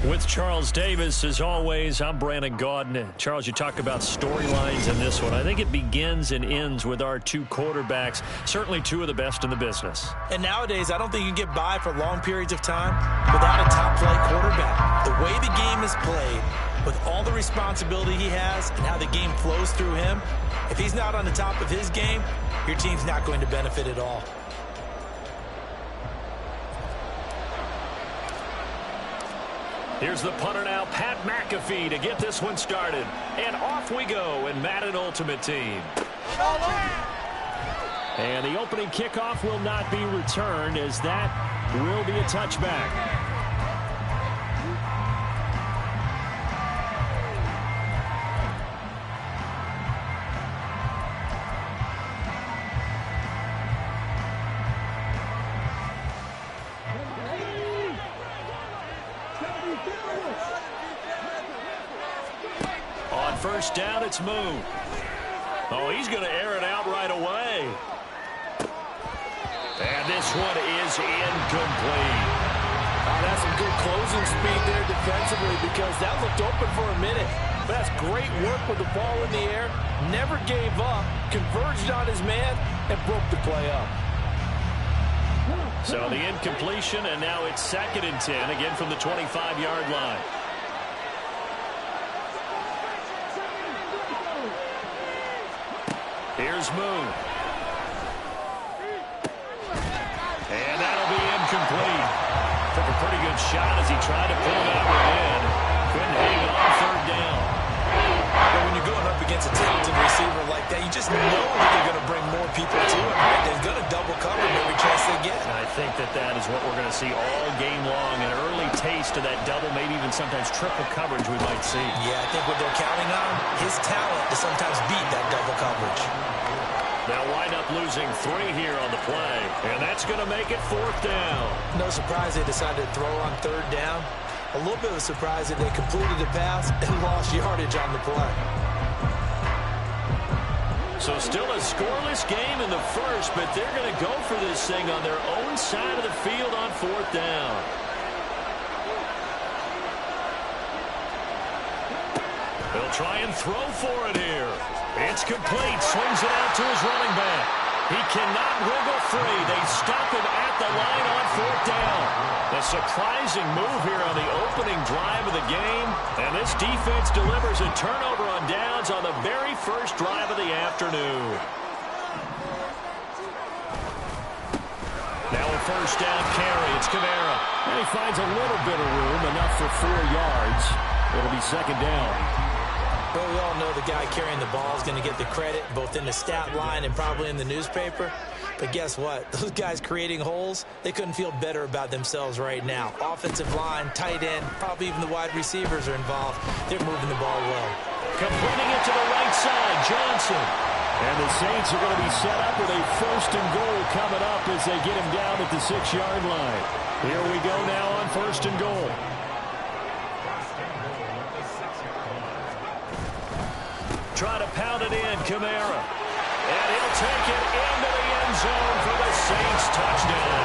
With Charles Davis, as always, I'm Brandon Gaudin. Charles, you talk about storylines in this one. I think it begins and ends with our two quarterbacks, certainly two of the best in the business. And nowadays, I don't think you can get by for long periods of time without a top-flight quarterback. The way the game is played, with all the responsibility he has and how the game flows through him, if he's not on the top of his game, your team's not going to benefit at all. Here's the punter now, Pat McAfee, to get this one started. And off we go in Madden Ultimate Team. And the opening kickoff will not be returned, as that will be a touchback. On first down, it's Moon. Oh, he's going to air it out right away. And this one is incomplete. That's some good closing speed there defensively, because that looked open for a minute. But that's great work with the ball in the air. Never gave up, converged on his man, and broke the play up. So the incompletion, and now it's 2nd and 10, again from the 25-yard line. Here's Moon. And that'll be incomplete. Took a pretty good shot as he tried to pull that one in. Couldn't hang on 3rd down. But when you go against a talented receiver like that, you just know that they're going to bring more people to him. Right? They're going to double cover him every chance they get. I think that is what we're going to see all game long. An early taste of that double, maybe even sometimes triple coverage we might see. Yeah, I think what they're counting on, his talent to sometimes beat that double coverage. They'll wind up losing 3 here on the play, and that's going to make it 4th down. No surprise they decided to throw on 3rd down. A little bit of a surprise that they completed the pass and lost yardage on the play. So still a scoreless game in the first, but they're going to go for this thing on their own side of the field on 4th down. They'll try and throw for it here. It's complete. Swings it out to his running back. He cannot wiggle free. They stop him at the line on 4th down. A surprising move here on the opening drive of the game. And this defense delivers a turnover on downs on the very first drive of the afternoon. Now a 1st down carry. It's Kamara. And he finds a little bit of room, enough for 4 yards. It'll be 2nd down. Well, we all know the guy carrying the ball is going to get the credit, both in the stat line and probably in the newspaper. But guess what? Those guys creating holes, they couldn't feel better about themselves right now. Offensive line, tight end, probably even the wide receivers are involved. They're moving the ball well. Completing it to the right side, Johnson. And the Saints are going to be set up with a 1st and goal coming up as they get him down at the 6-yard line. Here we go now on 1st and goal. Try to pound it in, Kamara. And he'll take it into the end zone for the Saints touchdown.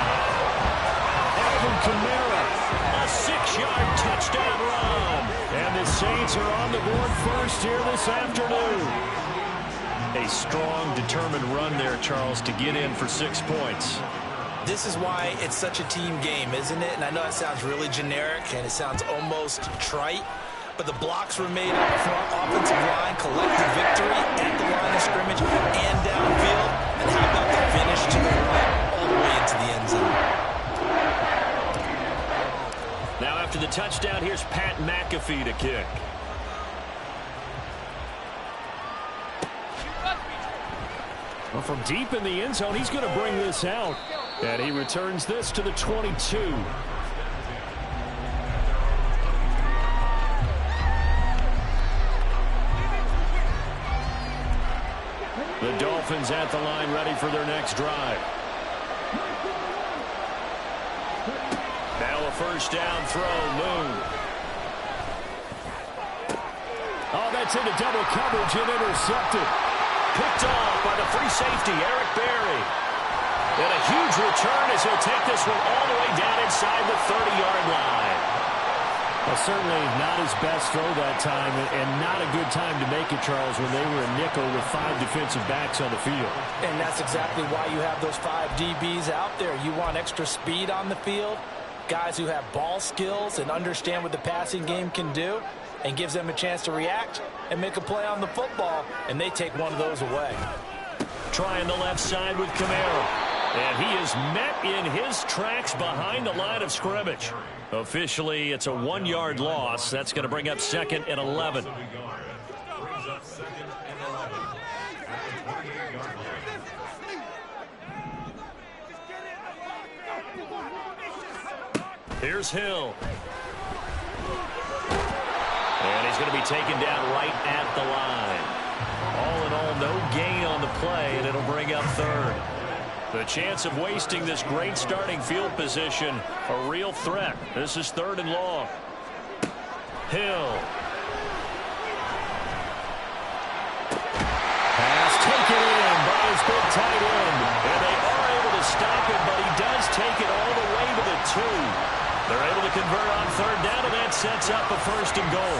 Alvin Kamara, a 6-yard touchdown run. And the Saints are on the board first here this afternoon. A strong, determined run there, Charles, to get in for 6 points. This is why it's such a team game, isn't it? And I know it sounds really generic and it sounds almost trite. But the blocks were made up front, offensive line, collective victory at the line of scrimmage and downfield. And how about the finish to the right, all the way into the end zone? Now after the touchdown, here's Pat McAfee to kick. Well, from deep in the end zone, he's going to bring this out. And he returns this to the 22. The Dolphins at the line, ready for their next drive. Now a 1st down throw, Moon. Oh, that's into double coverage and intercepted. Picked off by the free safety, Eric Berry. And a huge return as he'll take this one all the way down inside the 30-yard line. Well, certainly not his best throw that time, and not a good time to make it, Charles, when they were a nickel with 5 defensive backs on the field. And that's exactly why you have those 5 DBs out there. You want extra speed on the field, guys who have ball skills and understand what the passing game can do, and gives them a chance to react and make a play on the football, and they take one of those away. Trying the left side with Kamara. And he is met in his tracks behind the line of scrimmage. Officially, it's a 1-yard loss. That's going to bring up 2nd and 11. Here's Hill. And he's going to be taken down right at the line. All in all, no gain on the play, and it'll bring up 3rd. The chance of wasting this great starting field position, a real threat. This is 3rd and long. Hill. Pass taken in by his big tight end. And they are able to stop it, but he does take it all the way to the 2. They're able to convert on 3rd down, and that sets up a 1st and goal.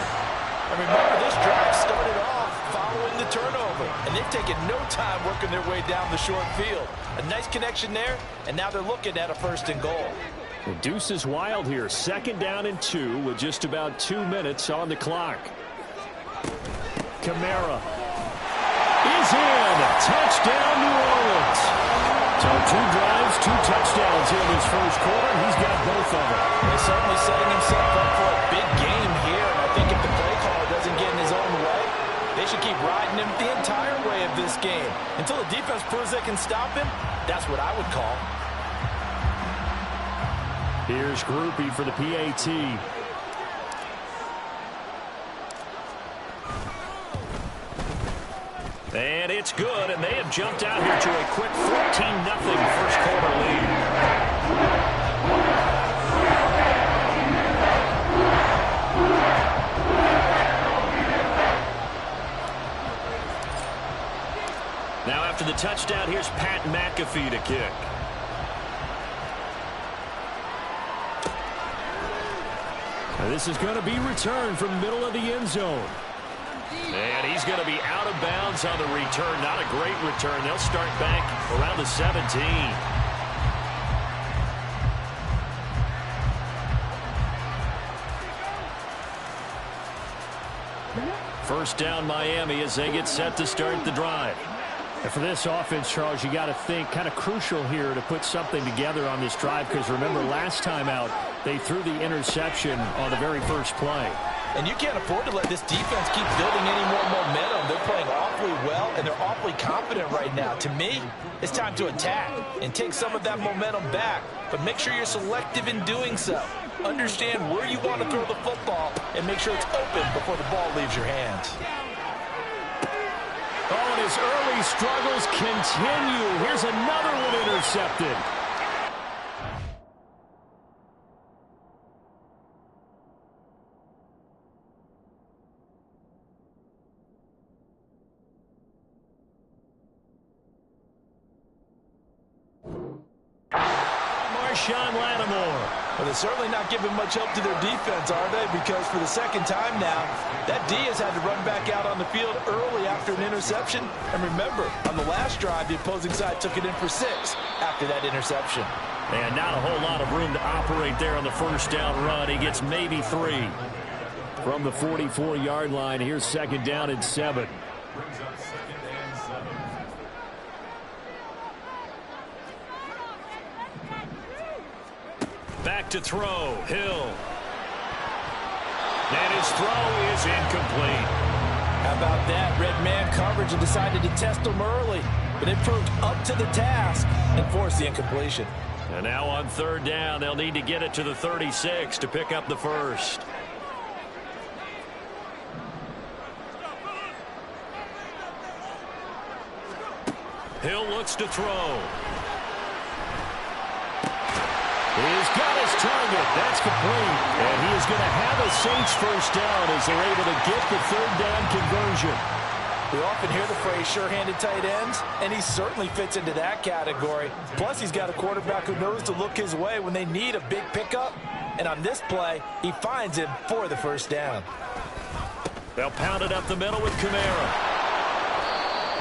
And remember, this drive started off following the turnover, and they've taken no time working their way down the short field. A nice connection there, and now they're looking at a 1st and goal. The deuce is wild here. 2nd down and 2 with just about 2 minutes on the clock. Kamara is in. Touchdown, New Orleans. So 2 drives, 2 touchdowns here in this first quarter. He's got both of them. He's certainly setting himself up for a big game here, and I think if the play caller doesn't get in his own way, They should keep riding him the entire way of this game. Until the defense proves they can stop him, that's what I would call. Here's Groupie for the PAT. And it's good, and they have jumped out here to a quick 14-0 first quarter lead. Now after the touchdown, here's Pat McAfee to kick. Now this is going to be returned from the middle of the end zone. And he's going to be out of bounds on the return. Not a great return. They'll start back around the 17. First down Miami as they get set to start the drive. And for this offense, Charles, you got to think kind of crucial here to put something together on this drive, because remember last time out they threw the interception on the very first play. And you can't afford to let this defense keep building any more momentum. They're playing awfully well, and they're awfully confident right now. To me, it's time to attack and take some of that momentum back. But make sure you're selective in doing so. Understand where you want to throw the football and make sure it's open before the ball leaves your hands. Oh, and his early struggles continue. Here's another one intercepted. Marshawn Lattimore. Well, they're certainly not giving much help to their defense, are they? Because for the second time now, that D has had to run back out on the field early after an interception. And remember, on the last drive, the opposing side took it in for 6 after that interception. And not a whole lot of room to operate there on the first down run. He gets maybe 3. From the 44-yard line, here's second down and 7. Back to throw, Hill. And his throw is incomplete. How about that? Red man coverage and decided to test them early. But it proved up to the task and forced the incompletion. And now on third down, they'll need to get it to the 36 to pick up the first. Hill looks to throw. He's got his target. That's complete. And he is going to have a Saints first down as they're able to get the third down conversion. We often hear the phrase sure-handed tight ends, and he certainly fits into that category. Plus, he's got a quarterback who knows to look his way when they need a big pickup. And on this play, he finds him for the first down. They'll pound it up the middle with Kamara.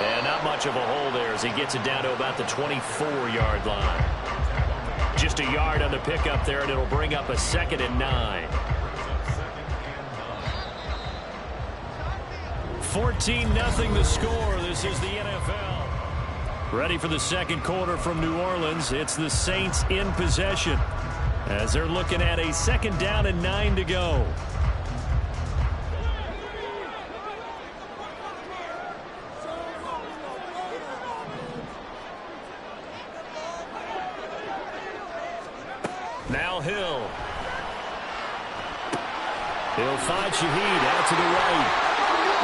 And not much of a hole there as he gets it down to about the 24-yard line. Just a yard on the pickup there, and it'll bring up a 2nd and 9. 14-0 the score. This is the NFL. Ready for the second quarter from New Orleans. It's the Saints in possession as they're looking at a 2nd down and 9 to go. Now Hill. He'll find Shaheed out to the right.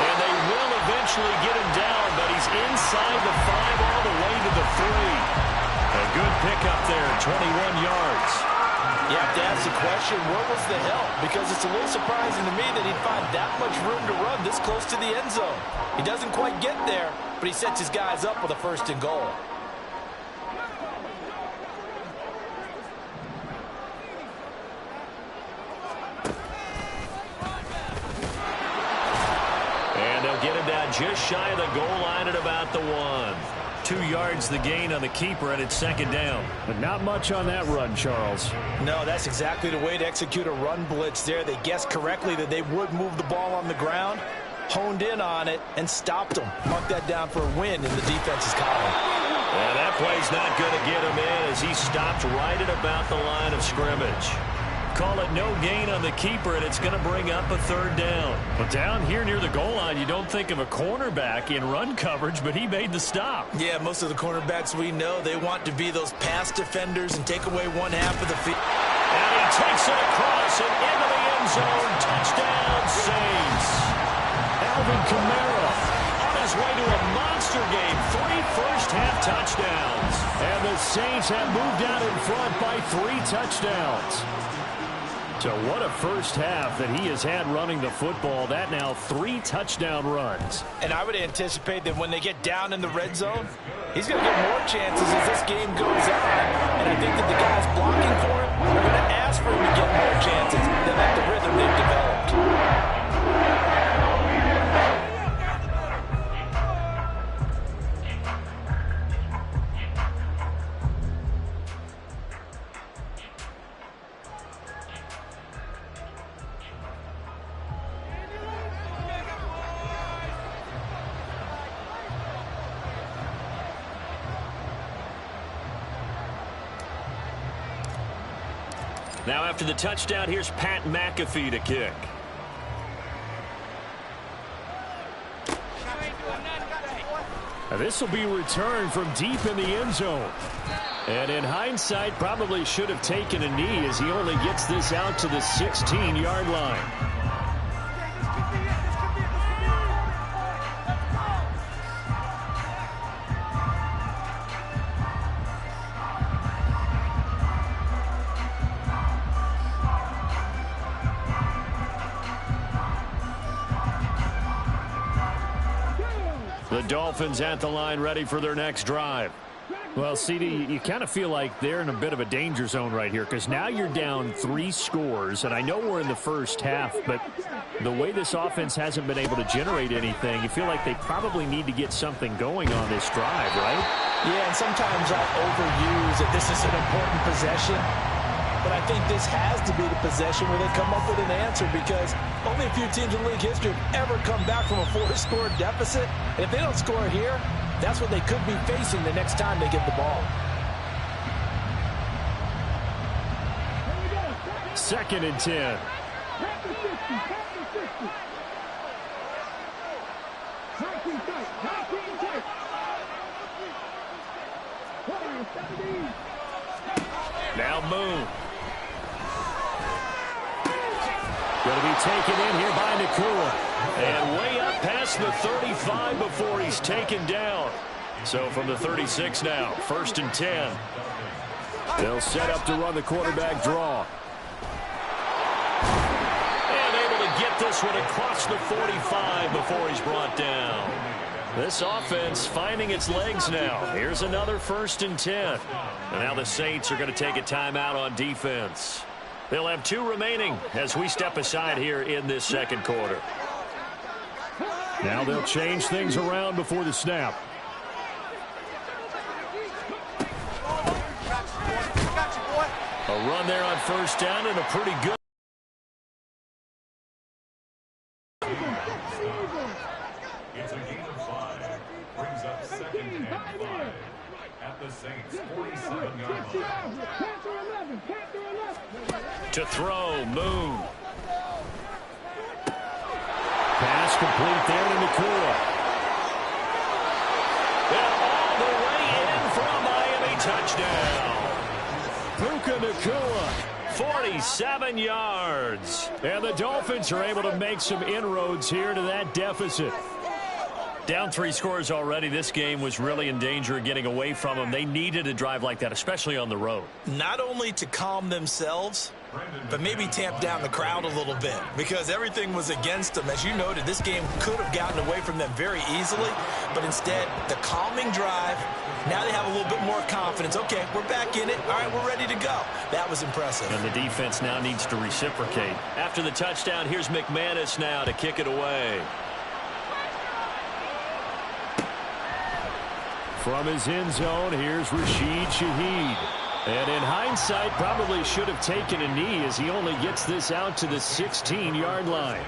And they will eventually get him down, but he's inside the 5 all the way to the 3. A good pickup there, 21 yards. You have to ask the question, where was the help? Because it's a little surprising to me that he'd find that much room to run this close to the end zone. He doesn't quite get there, but he sets his guys up with a 1st and goal. Get him down just shy of the goal line at about the 1. 2 yards the gain on the keeper, and it's 2nd down. But not much on that run, Charles. No, that's exactly the way to execute a run blitz there. They guessed correctly that they would move the ball on the ground, honed in on it, and stopped them. Mark that down for a win in the defense's column. And that play's not going to get him in as he stopped right at about the line of scrimmage. call it no gain on the keeper, and it's going to bring up a third down. But down here near the goal line, you don't think of a cornerback in run coverage, but he made the stop. Yeah, most of the cornerbacks we know, they want to be those pass defenders and take away one half of the field. And he takes it across and into the end zone. Touchdown, Saints. Alvin Kamara on his way to a monster game. 3 first-half touchdowns. And the Saints have moved out in front by 3 touchdowns. So what a first half that he has had running the football. That now 3 touchdown runs. And I would anticipate that when they get down in the red zone, he's going to get more chances as this game goes on. And I think that the guys blocking for him are going to ask for him to get more chances than at the rhythm they've developed. Now after the touchdown, here's Pat McAfee to kick. Now this will be returned from deep in the end zone. And in hindsight, probably should have taken a knee as he only gets this out to the 16-yard line. The Dolphins at the line ready for their next drive. Well, CD, you kind of feel like they're in a bit of a danger zone right here because now you're down 3 scores, and I know we're in the first half, but the way this offense hasn't been able to generate anything, you feel like they probably need to get something going on this drive, right? Yeah, and sometimes I'll overuse that this is an important possession. But I think this has to be the possession where they come up with an answer because only a few teams in league history have ever come back from a 4-score deficit. And if they don't score here, that's what they could be facing the next time they get the ball. 2nd and 10. Now Moon. Going to be taken in here by Nakua. And way up past the 35 before he's taken down. So from the 36 now, 1st and 10. They'll set up to run the quarterback draw. And able to get this one across the 45 before he's brought down. This offense finding its legs now. Here's another 1st and 10. And now the Saints are going to take a timeout on defense. They'll have 2 remaining as we step aside here in this 2nd quarter. Now they'll change things around before the snap. A run there on 1st down and a pretty good. It's a gain of 5. Brings up 2nd and 5 at the Saints' 47-yard line. To throw, Moon. Pass complete there to Nakua. And all the way in for a Miami touchdown. Puka Nakua. 47 yards. And the Dolphins are able to make some inroads here to that deficit. Down 3 scores already. This game was really in danger of getting away from them. They needed a drive like that, especially on the road. Not only to calm themselves, but maybe tamp down the crowd a little bit because everything was against them. As you noted, this game could have gotten away from them very easily, but instead, the calming drive, now they have a little bit more confidence. Okay, we're back in it. All right, we're ready to go. That was impressive. And the defense now needs to reciprocate. After the touchdown, here's McManus now to kick it away. From his end zone, here's Rashid Shaheed. And in hindsight, probably should have taken a knee as he only gets this out to the 16-yard line.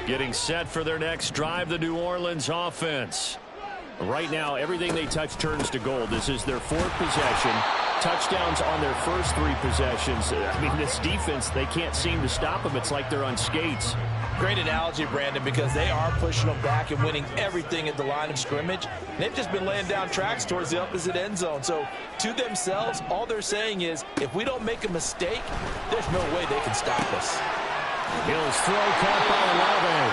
Getting set for their next drive, the New Orleans offense. Right now, everything they touch turns to gold. This is their fourth possession. Touchdowns on their first three possessions. I mean, this defense, they can't seem to stop them. It's like they're on skates. Great analogy, Brandon, because they are pushing them back and winning everything at the line of scrimmage. They've just been laying down tracks towards the opposite end zone. So, to themselves, all they're saying is, if we don't make a mistake, there's no way they can stop us. Hill's throw caught by Olave.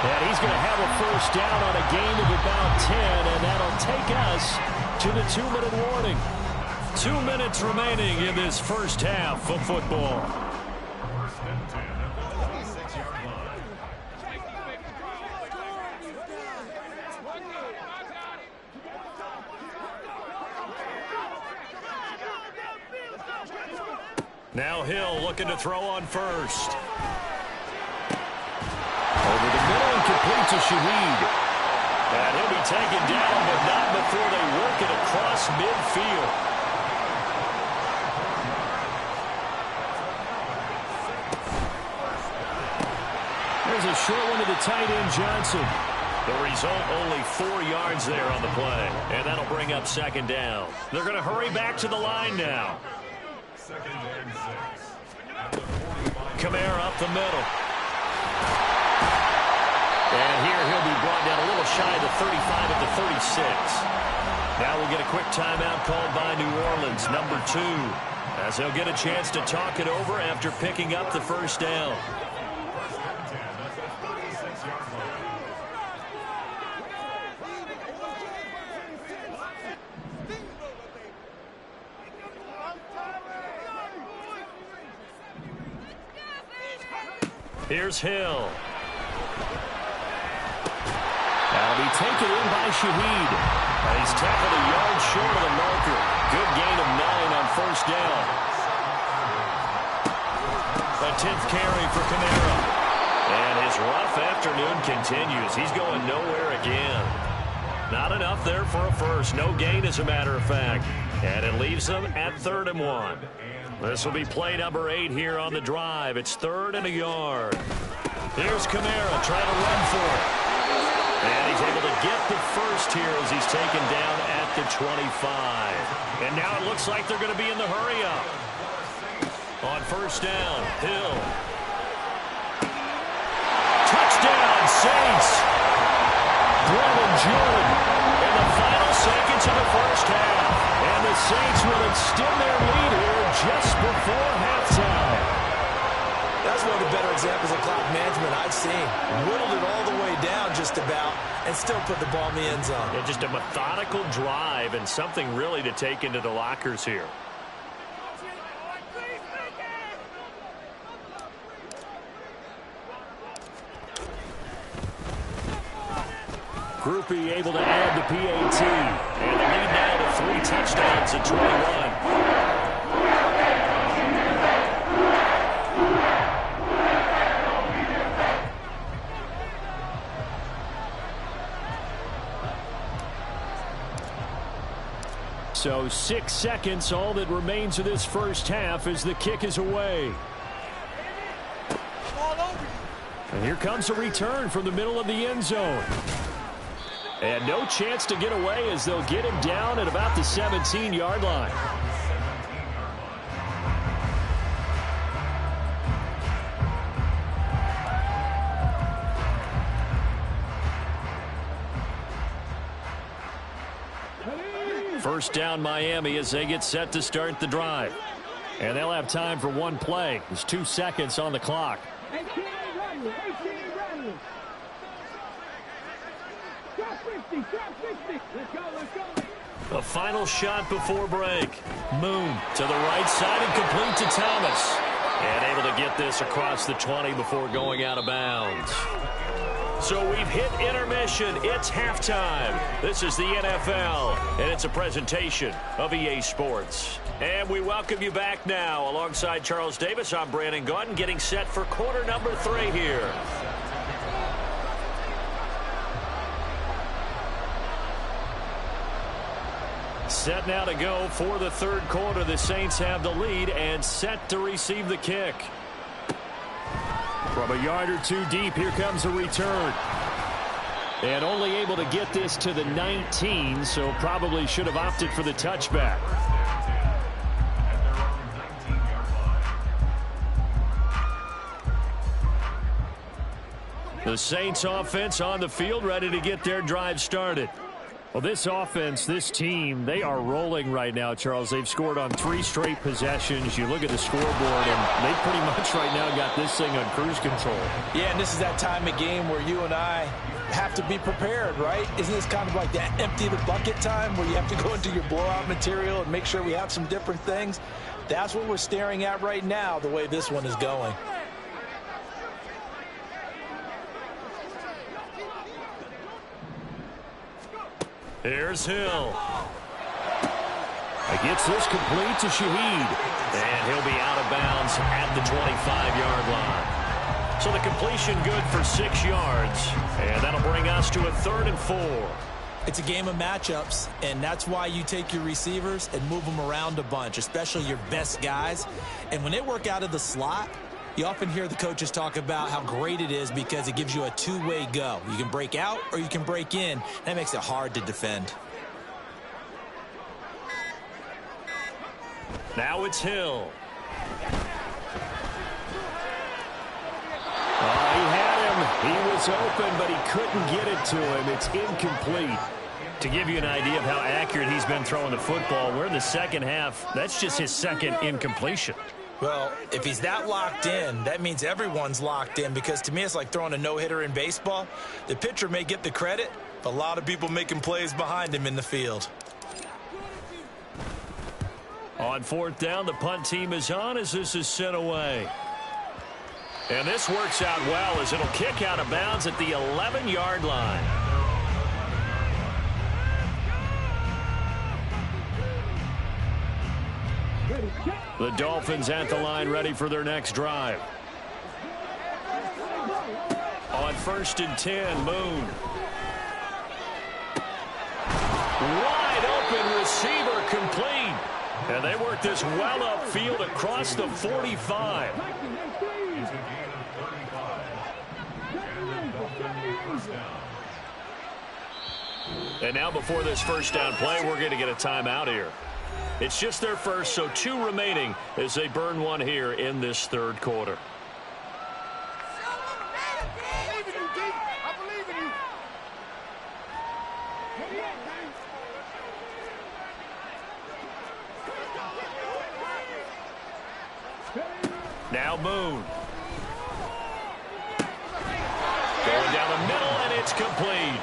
And he's going to have a first down on a gain of about 10, and that'll take us to the 2-minute warning. 2 minutes remaining in this first half of football. First and 10 at the 26-yard line. Now Hill looking to throw on first. Over the middle and complete to Shaheed. And he'll be taken down, but not before they work it across midfield. There's a short one to the tight end, Johnson. The result, only 4 yards there on the play. And that'll bring up second down. They're going to hurry back to the line now. Second and 6. At the 45. Kamara up the middle. And here he'll be brought down a little shy of the 35 at the 36. Now we'll get a quick timeout called by New Orleans, number 2, as they'll get a chance to talk it over after picking up the first down. First and 10 at the 36-yard line. Here's Hill. That'll be taken in by Shaheed. And he's tackled a yard short of the marker. Good gain of 9 on first down. A 10th carry for Kamara. And his rough afternoon continues. He's going nowhere again. Not enough there for a first. No gain, as a matter of fact. And it leaves them at 3rd and 1. This will be play number 8 here on the drive. It's 3rd and a yard. Here's Kamara trying to run for it. And he's able to get the first here as he's taken down at the 25. And now it looks like they're going to be in the hurry-up. On first down, Hill. Touchdown, Saints. Brevin Jordan in the final seconds of the first half. And the Saints will extend their lead here just before halftime. That's one of the better examples of clock management I've seen. Whittled it all the way down just about and still put the ball in the end zone. Yeah, just a methodical drive and something really to take into the lockers here. Groupie able to add the PAT. And the lead now to 3 touchdowns at 21. So 6 seconds, all that remains of this first half as the kick is away. And here comes a return from the middle of the end zone. And no chance to get away as they'll get him down at about the 17-yard line. First down Miami as they get set to start the drive. And they'll have time for one play. There's 2 seconds on the clock. A final shot before break. Moon to the right side and complete to Thomas. And able to get this across the 20 before going out of bounds. So we've hit intermission. It's halftime. This is the NFL, and it's a presentation of EA Sports. And we welcome you back now. Alongside Charles Davis, I'm Brandon Gaudin, getting set for quarter number 3 here. Set now to go for the third quarter. The Saints have the lead and set to receive the kick. From a yard or 2 deep, here comes a return. And only able to get this to the 19, so probably should have opted for the touchback. The Saints offense on the field, ready to get their drive started. Well, this offense, this team, they are rolling right now, Charles. They've scored on 3 straight possessions. You look at the scoreboard, and they pretty much right now got this thing on cruise control. Yeah, and this is that time of game where you and I have to be prepared, right? Isn't this kind of like that empty the bucket time where you have to go into your blowout material and make sure we have some different things? That's what we're staring at right now, the way this one is going. Here's Hill. He gets this complete to Shaheed. And he'll be out of bounds at the 25-yard line. So the completion good for 6 yards. And that'll bring us to a 3rd and 4. It's a game of matchups, and that's why you take your receivers and move them around a bunch, especially your best guys. And when they work out of the slot, you often hear the coaches talk about how great it is because it gives you a two-way go. You can break out or you can break in. That makes it hard to defend. Now it's Hill. He had him. He was open, but he couldn't get it to him. It's incomplete. To give you an idea of how accurate he's been throwing the football, we're in the second half. That's just his second incompletion. Well, if he's that locked in, that means everyone's locked in, because to me it's like throwing a no-hitter in baseball. The pitcher may get the credit, but a lot of people making plays behind him in the field. On 4th down, the punt team is on as this is sent away. And this works out well as it'll kick out of bounds at the 11-yard line. The Dolphins at the line, ready for their next drive. On 1st and 10, Moon. Wide open receiver complete. And they work this well upfield across the 45. And now before this first down play, we're going to get a timeout here. It's just their first, so 2 remaining as they burn one here in this 3rd quarter. Now Moon. Going down the middle, and it's complete.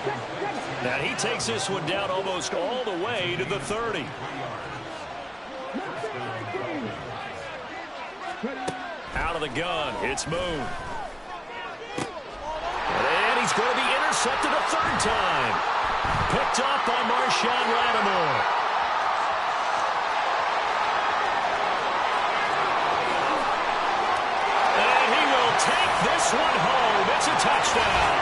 Now he takes this one down almost all the way to the 30. Out of the gun, it's Moon. And he's going to be intercepted a 3rd time. Picked up by Marshawn Lattimore. And he will take this one home. It's a touchdown.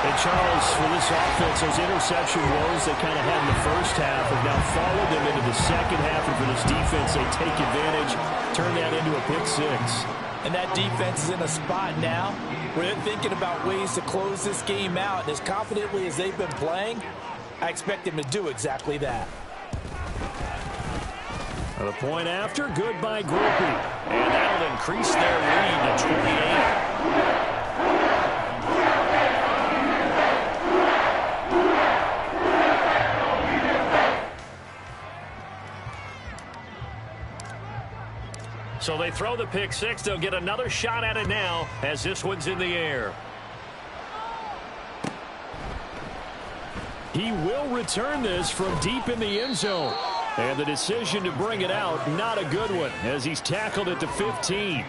And Charles, for this offense, those interception woes they kind of had in the first half have now followed them into the second half. And for this defense, they take advantage, turn that into a pick 6. And that defense is in a spot now where they're thinking about ways to close this game out. And as confidently as they've been playing, I expect them to do exactly that. The point after, good by Grippy. And that'll increase their lead to 28. So they throw the pick 6. They'll get another shot at it now as this one's in the air. He will return this from deep in the end zone. And the decision to bring it out, not a good one, as he's tackled at the 15.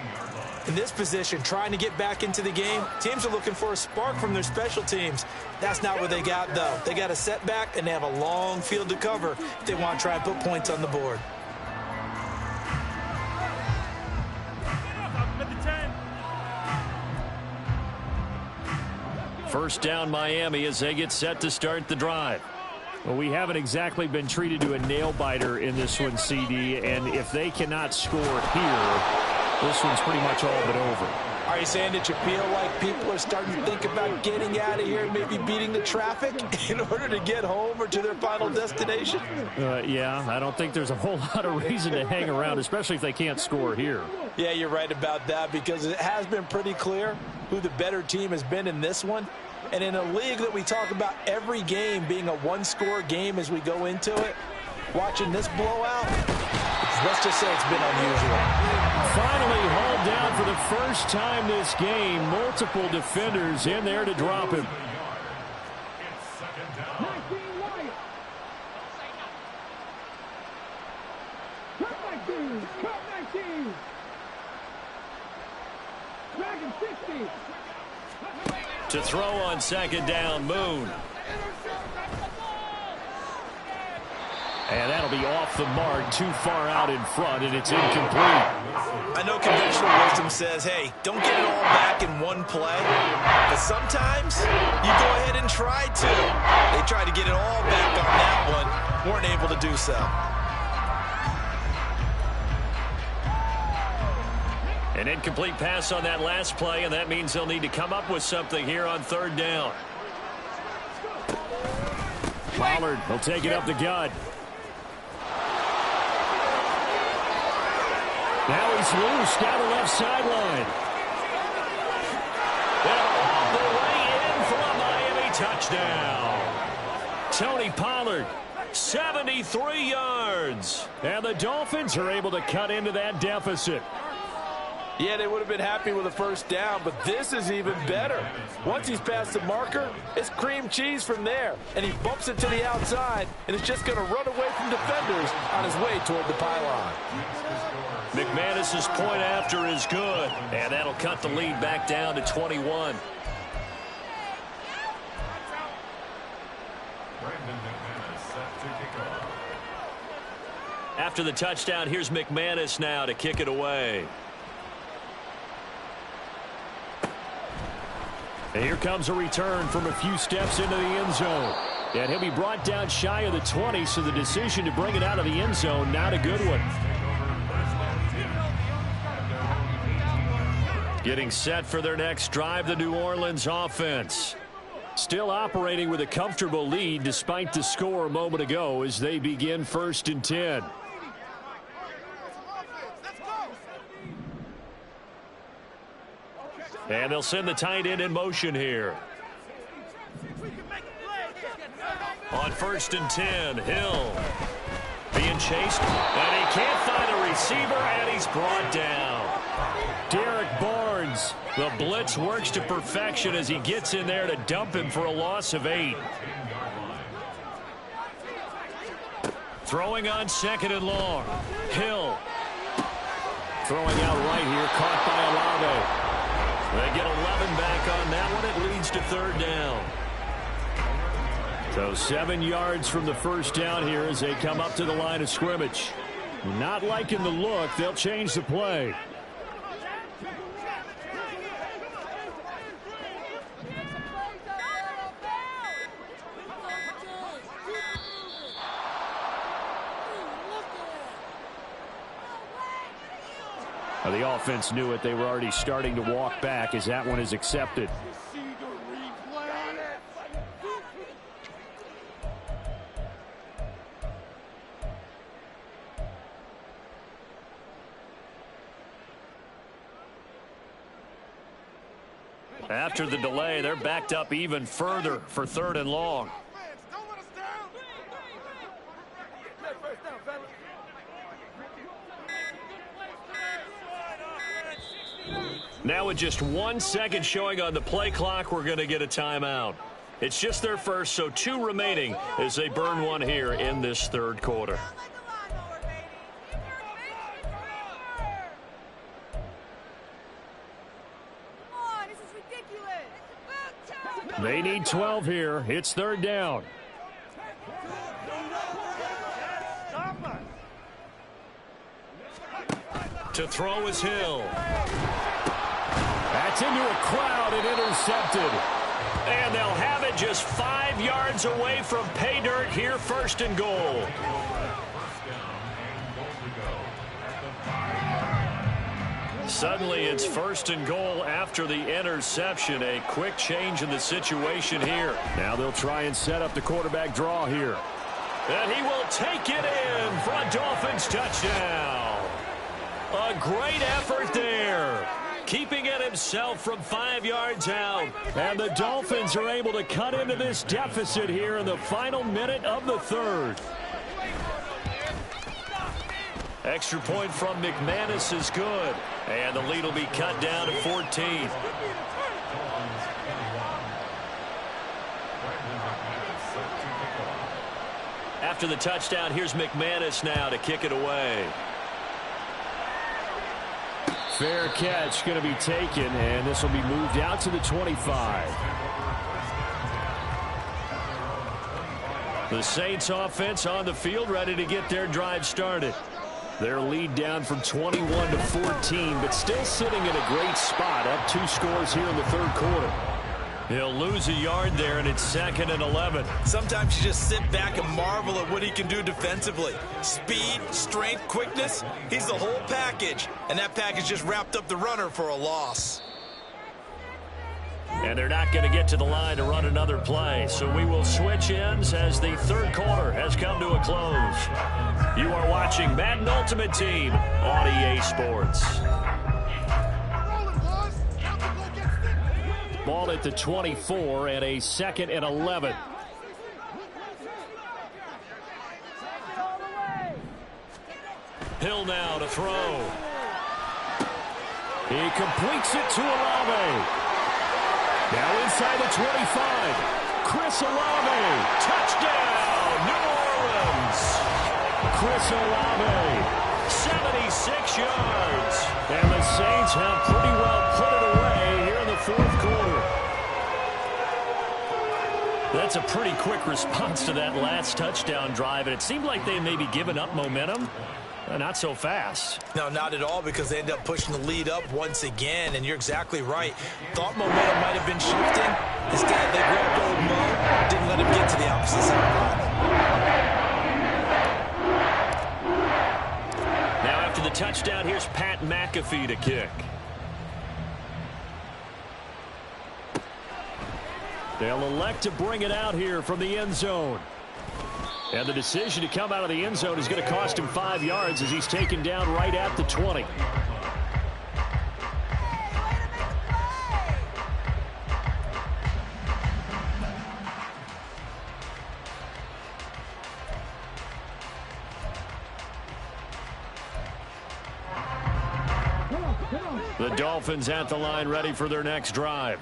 In this position, trying to get back into the game, teams are looking for a spark from their special teams. That's not what they got, though. They got a setback, and they have a long field to cover if they want to try and put points on the board. First down, Miami, as they get set to start the drive. Well, we haven't exactly been treated to a nail-biter in this one, CD, and if they cannot score here, this one's pretty much all but over. All Are you saying that you feel like people are starting to think about getting out of here, maybe beating the traffic in order to get home or to their final destination? Yeah, I don't think there's a whole lot of reason to hang around, especially if they can't score here. Yeah, you're right about that, because it has been pretty clear who the better team has been in this one. And in a league that we talk about every game being a one-score game as we go into it, watching this blowout, let's just say it's been unusual. Finally hauled down for the first time this game. Multiple defenders in there to drop him. To throw on second down, Moon. And that'll be off the mark, too far out in front, and it's incomplete. I know conventional wisdom says, hey, don't get it all back in one play. But sometimes you go ahead and try to. They tried to get it all back on that one, weren't able to do so. An incomplete pass on that last play, and that means they'll need to come up with something here on third down. Pollard will take it up the gut. Now he's loose down the left sideline. And all the way in for a Miami touchdown. Tony Pollard, 73 yards. And the Dolphins are able to cut into that deficit. Yeah, they would have been happy with a first down, but this is even better. Once he's past the marker, it's cream cheese from there. And he bumps it to the outside, and it's just going to run away from defenders on his way toward the pylon. McManus's point after is good, and that'll cut the lead back down to 21. After the touchdown, here's McManus now to kick it away. And here comes a return from a few steps into the end zone. And he'll be brought down shy of the 20, so the decision to bring it out of the end zone, not a good one. Getting set for their next drive, the New Orleans offense. Still operating with a comfortable lead despite the score a moment ago as they begin 1st and 10. And they'll send the tight end in motion here. On 1st and 10, Hill being chased, and he can't find a receiver, and he's brought down. Derek Barnes, the blitz works to perfection as he gets in there to dump him for a loss of 8. Throwing on 2nd and long, Hill throwing out right here, caught by Olave. They get 11 back on that one. It leads to 3rd down. So 7 yards from the first down here as they come up to the line of scrimmage. Not liking the look. They'll change the play. The offense knew it. They were already starting to walk back as that one is accepted. After the delay, they're backed up even further for 3rd and long. Now with just 1 second showing on the play clock, we're going to get a timeout. It's just their first, so 2 remaining as they burn one here in this 3rd quarter. They need 12 here. It's 3rd down. To throw is Hill. That's into a crowd and intercepted. And they'll have it just 5 yards away from pay dirt here, 1st and goal. Suddenly it's 1st and goal after the interception. A quick change in the situation here. Now they'll try and set up the quarterback draw here. And he will take it in for a Dolphins touchdown. A great effort there. Keeping it himself from 5 yards out. And the Dolphins are able to cut into this deficit here in the final minute of the 3rd. Extra point from McManus is good. And the lead will be cut down to 14. After the touchdown, here's McManus now to kick it away. Fair catch going to be taken, and this will be moved out to the 25. The Saints offense on the field, ready to get their drive started. Their lead down from 21 to 14, but still sitting in a great spot, up 2 scores here in the 3rd quarter. He'll lose a yard there, and it's 2nd and 11. Sometimes you just sit back and marvel at what he can do defensively. Speed, strength, quickness, he's the whole package. And that package just wrapped up the runner for a loss. And they're not going to get to the line to run another play. So we will switch ends as the 3rd quarter has come to a close. You are watching Madden Ultimate Team on EA Sports. Ball at the 24 and a 2nd and 11. Hill now to throw. He completes it to Olave. Now inside the 25. Chris Olave. Touchdown, New Orleans. Chris Olave. 76 yards. And the Saints have pretty well put it away here in the 4th quarter. That's a pretty quick response to that last touchdown drive, and it seemed like they may be giving up momentum. Not so fast. No, not at all, because they end up pushing the lead up once again, and you're exactly right. Thought momentum might have been shifting. Instead, they grabbed old Mo, didn't let him get to the opposite sideline. Now after the touchdown, here's Pat McAfee to kick. They'll elect to bring it out here from the end zone. And the decision to come out of the end zone is going to cost him 5 yards as he's taken down right at the 20. The Dolphins at the line ready for their next drive.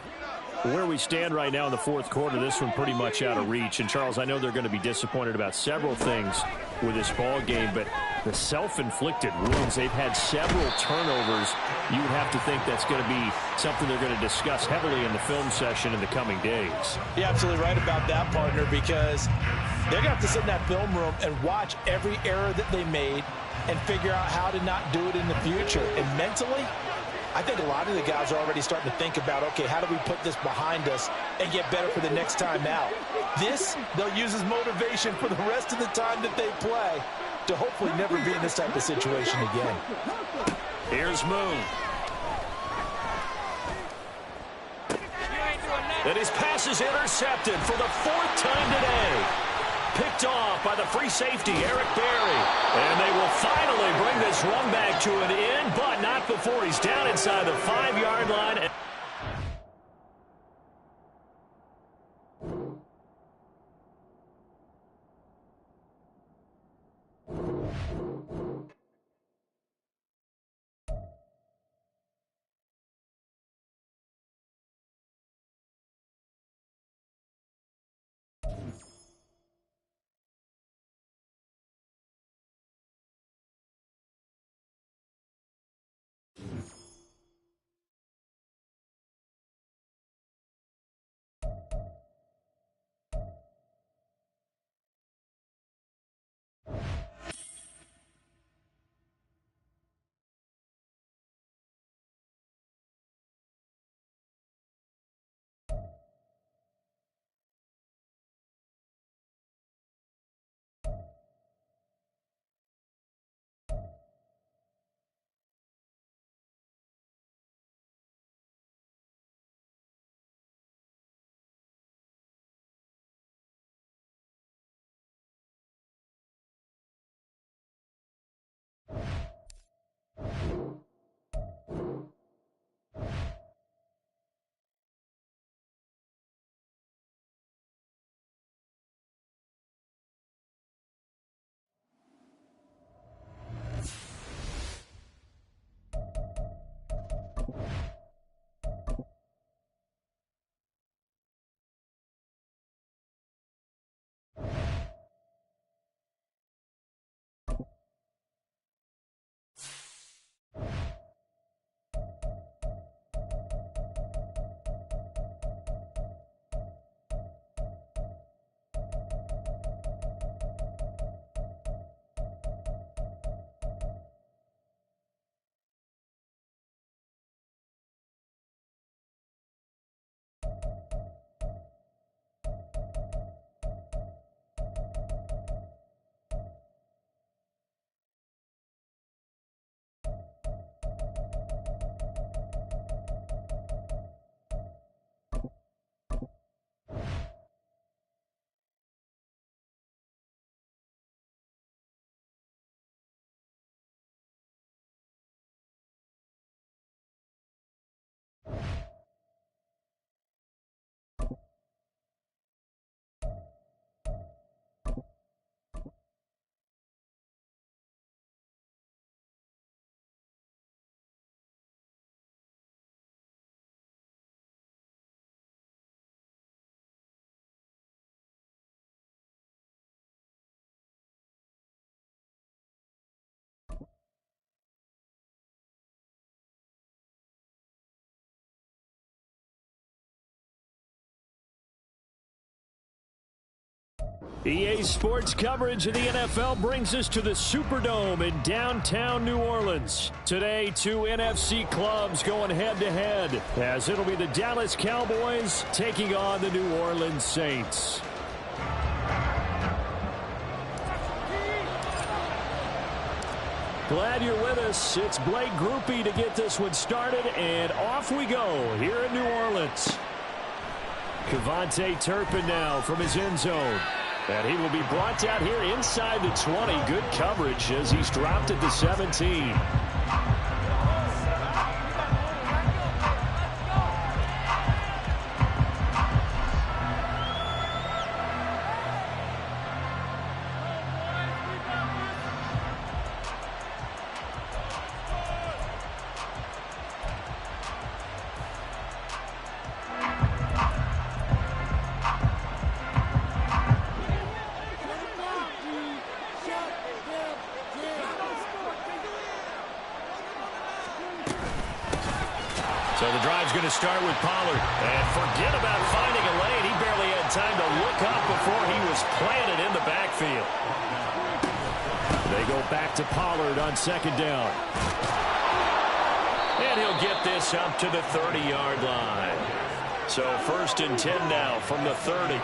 Where we stand right now in the 4th quarter, this one pretty much out of reach. And, Charles, I know they're going to be disappointed about several things with this ball game, but the self-inflicted wounds, they've had several turnovers. You would have to think that's going to be something they're going to discuss heavily in the film session in the coming days. You're absolutely right about that, partner, because they're going to have to sit in that film room and watch every error that they made and figure out how to not do it in the future. And mentally, I think a lot of the guys are already starting to think about, okay, how do we put this behind us and get better for the next time out? This, they'll use as motivation for the rest of the time that they play to hopefully never be in this type of situation again. Here's Moon. And his pass is intercepted for the 4th time today. Picked off by the free safety, Eric Berry. And they will finally bring this run back to an end, but not before he's down inside the 5-yard line. EA Sports coverage of the NFL brings us to the Superdome in downtown New Orleans. Today, two NFC clubs going head-to-head, as it'll be the Dallas Cowboys taking on the New Orleans Saints. Glad you're with us. It's Blake Groupie to get this one started, and off we go here in New Orleans. Kevontae Turpin now from his end zone. And he will be brought down here inside the 20. Good coverage as he's dropped at the 17. So the drive's going to start with Pollard. And forget about finding a lane. He barely had time to look up before he was planted in the backfield. They go back to Pollard on second down. And he'll get this up to the 30-yard line. So 1st and 10 now from the 30.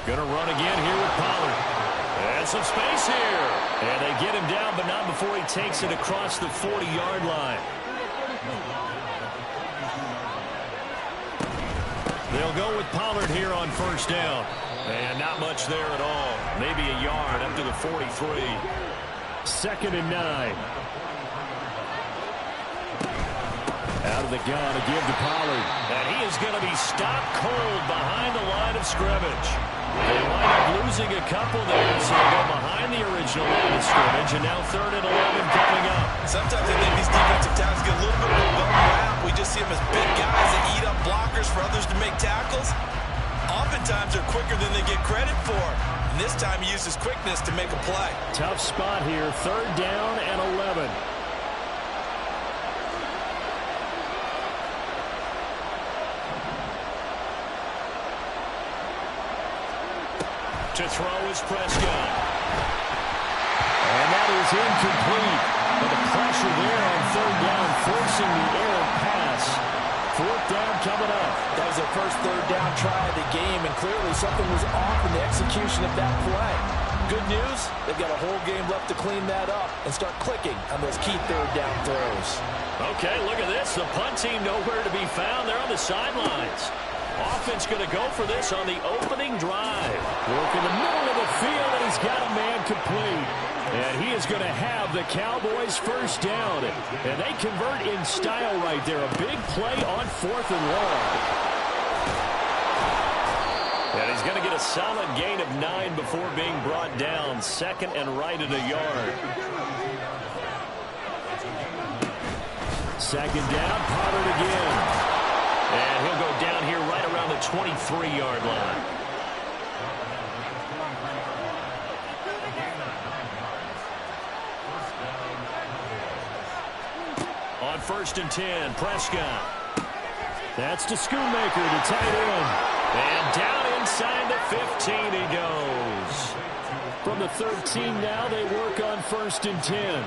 Going to run again here with Pollard. And some space here. And they get him down, but not before he takes it across the 40-yard line. They'll go with Pollard here on 1st down. And not much there at all. Maybe a yard up to the 43. 2nd and 9. Out of the gun to give to Pollard. And he is going to be stopped cold behind the line of scrimmage. They wind up losing a couple there, so they go behind the original line of scrimmage, and now 3rd and 11 coming up. Sometimes I think these defensive tackles get a little bit of a bum rap. We just see them as big guys that eat up blockers for others to make tackles. Oftentimes they're quicker than they get credit for. And this time he uses quickness to make a play. Tough spot here, 3rd down and 11. To throw is Prescott. And that is incomplete. But the pressure there on 3rd down, forcing the errant pass. 4th down coming up. That was their first 3rd down try of the game, and clearly something was off in the execution of that play. Good news, they've got a whole game left to clean that up and start clicking on those key 3rd down throws. Okay, look at this. The punt team nowhere to be found. They're on the sidelines. Offense going to go for this on the opening drive. Work in the middle of the field, and he's got a man complete. And he is going to have the Cowboys 1st down. And they convert in style right there. A big play on 4th and long. And he's going to get a solid gain of 9 before being brought down. 2nd and right at a yard. 2nd down, Pollard again. And he'll go down here right around the 23-yard line. On 1st and 10, Prescott. That's to Schoonmaker, the tight end. And down inside the 15 he goes. From the 13 now, they work on 1st and 10.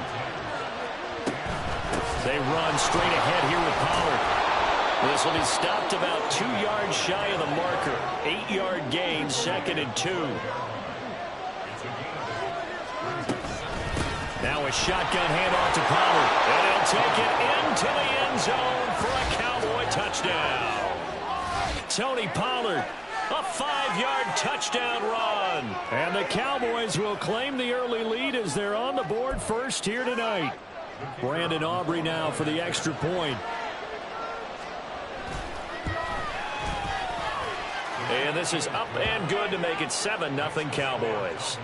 They run straight ahead here with Pollard. This will be stopped about 2 yards shy of the marker. 8-yard gain, 2nd and 2. Now a shotgun handoff to Pollard. And he'll take it into the end zone for a Cowboy touchdown. Tony Pollard, a 5-yard touchdown run. And the Cowboys will claim the early lead as they're on the board first here tonight. Brandon Aubrey now for the extra point. And this is up and good to make it 7-0 Cowboys.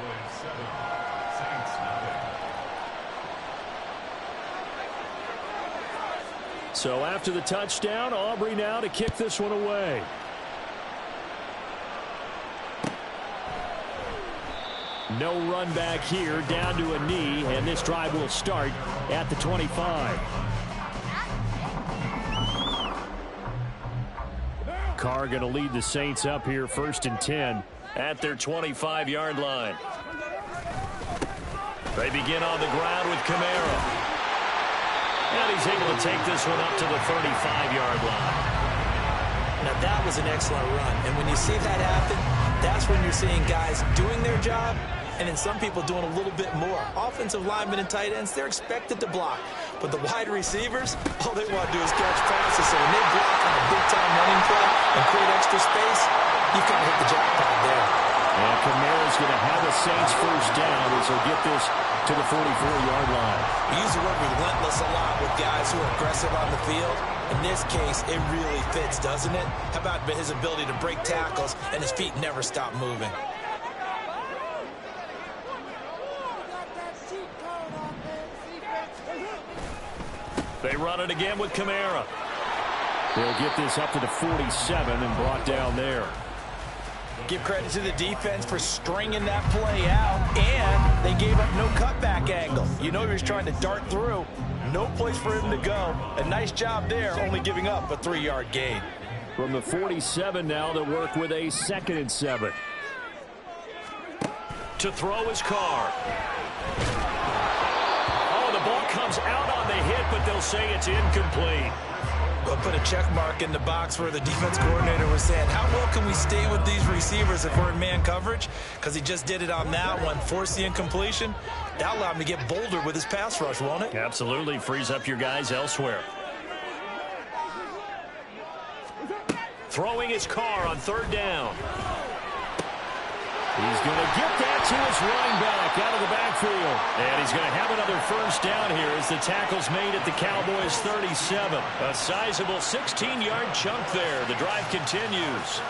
So after the touchdown, Aubrey now to kick this one away. No run back here, down to a knee, and this drive will start at the 25. Carr going to lead the Saints up here 1st and 10 at their 25-yard line. They begin on the ground with Kamara. And he's able to take this one up to the 35-yard line. Now, that was an excellent run. And when you see that happen, that's when you're seeing guys doing their job and then some people doing a little bit more. Offensive linemen and tight ends, they're expected to block. But the wide receivers, all they want to do is catch passes. So when they block on a big-time running play and create extra space, you've kind of hit the jackpot there. And Kamara's going to have a Saints first down as he'll get this to the 44-yard line. We use the word relentless a lot with guys who are aggressive on the field. In this case, it really fits, doesn't it? How about his ability to break tackles and his feet never stop moving? They run it again with Kamara. They'll get this up to the 47 and brought down there. Give credit to the defense for stringing that play out, and they gave up no cutback angle. You know he was trying to dart through. No place for him to go. A nice job there, only giving up a 3-yard gain. From the 47 now to work with a 2nd and 7. To throw his Carr. Oh, the ball comes out on the hit, but they'll say it's incomplete. We'll put a check mark in the box where the defense coordinator was saying, how well can we stay with these receivers if we're in man coverage? Because he just did it on that one, forced the incompletion. That'll allow him to get bolder with his pass rush, won't it? Absolutely. Frees up your guys elsewhere. Throwing his Carr on 3rd down. He's going to get that to his running back out of the backfield. And he's going to have another first down here as the tackle's made at the Cowboys' 37. A sizable 16-yard chunk there. The drive continues.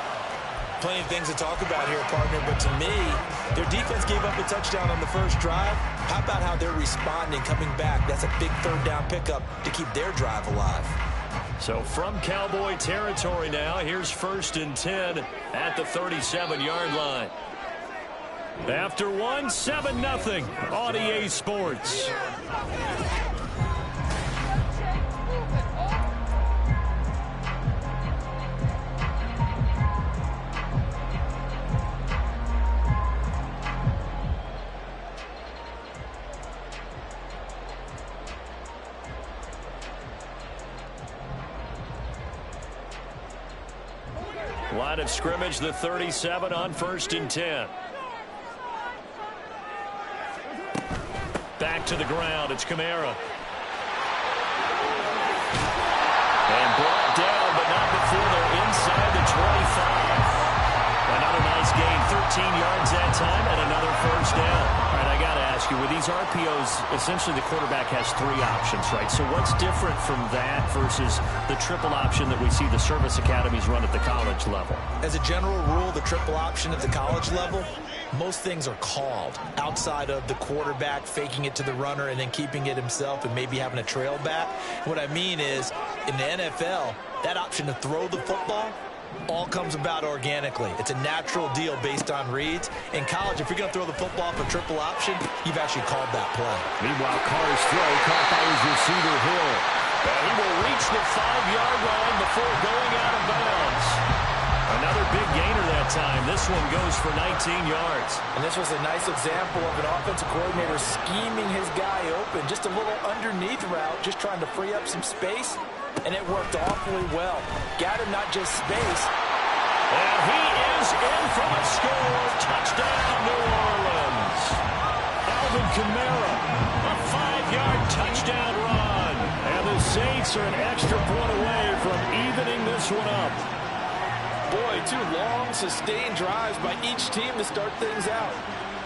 Plenty of things to talk about here, partner, but to me, their defense gave up a touchdown on the first drive. How about how they're responding, coming back? That's a big 3rd down pickup to keep their drive alive. So from Cowboy territory now, here's 1st and 10 at the 37-yard line. After 7-0 on EA Sports. Line of scrimmage, the 37 on 1st and 10. Back to the ground. It's Kamara. And brought down, but not before they're inside the 25. Another nice gain, 13 yards that time, and another first down. All right, I got to ask you, with these RPOs, essentially the quarterback has 3 options, right? So what's different from that versus the triple option that we see the service academies run at the college level? As a general rule, the triple option at the college level, most things are called outside of the quarterback faking it to the runner and then keeping it himself and maybe having a trail back. What I mean is, in the NFL, that option to throw the football all comes about organically. It's a natural deal based on reads. In college, if you're going to throw the football for triple option, you've actually called that play. Meanwhile, Carr's throw caught by his receiver, Hill. He will reach the 5-yard line before going out of bounds. Another big gainer that time. This one goes for 19 yards. And this was a nice example of an offensive coordinator scheming his guy open. Just a little underneath route, just trying to free up some space. And it worked awfully well. Got him not just space. And he is in for a score. Touchdown, New Orleans. Alvin Kamara, a 5-yard touchdown run. And the Saints are an extra point away from evening this one up. Boy, 2 long, sustained drives by each team to start things out.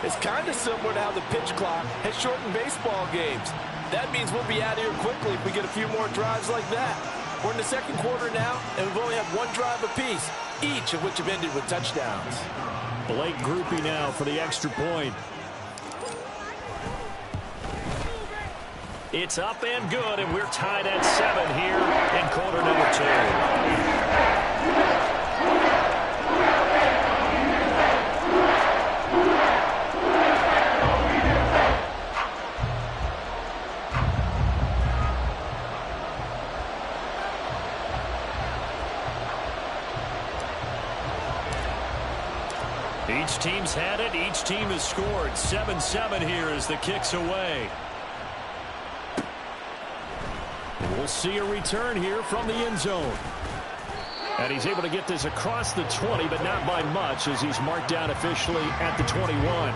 It's kind of similar to how the pitch clock has shortened baseball games. That means we'll be out of here quickly if we get a few more drives like that. We're in the 2nd quarter now, and we've only had 1 drive apiece, each of which have ended with touchdowns. Blake Groupie now for the extra point. It's up and good, and we're tied at 7 here in quarter number 2. Each team's had it. Each team has scored. 7-7 here as the kick's away. We'll see a return here from the end zone. And he's able to get this across the 20, but not by much as he's marked down officially at the 21.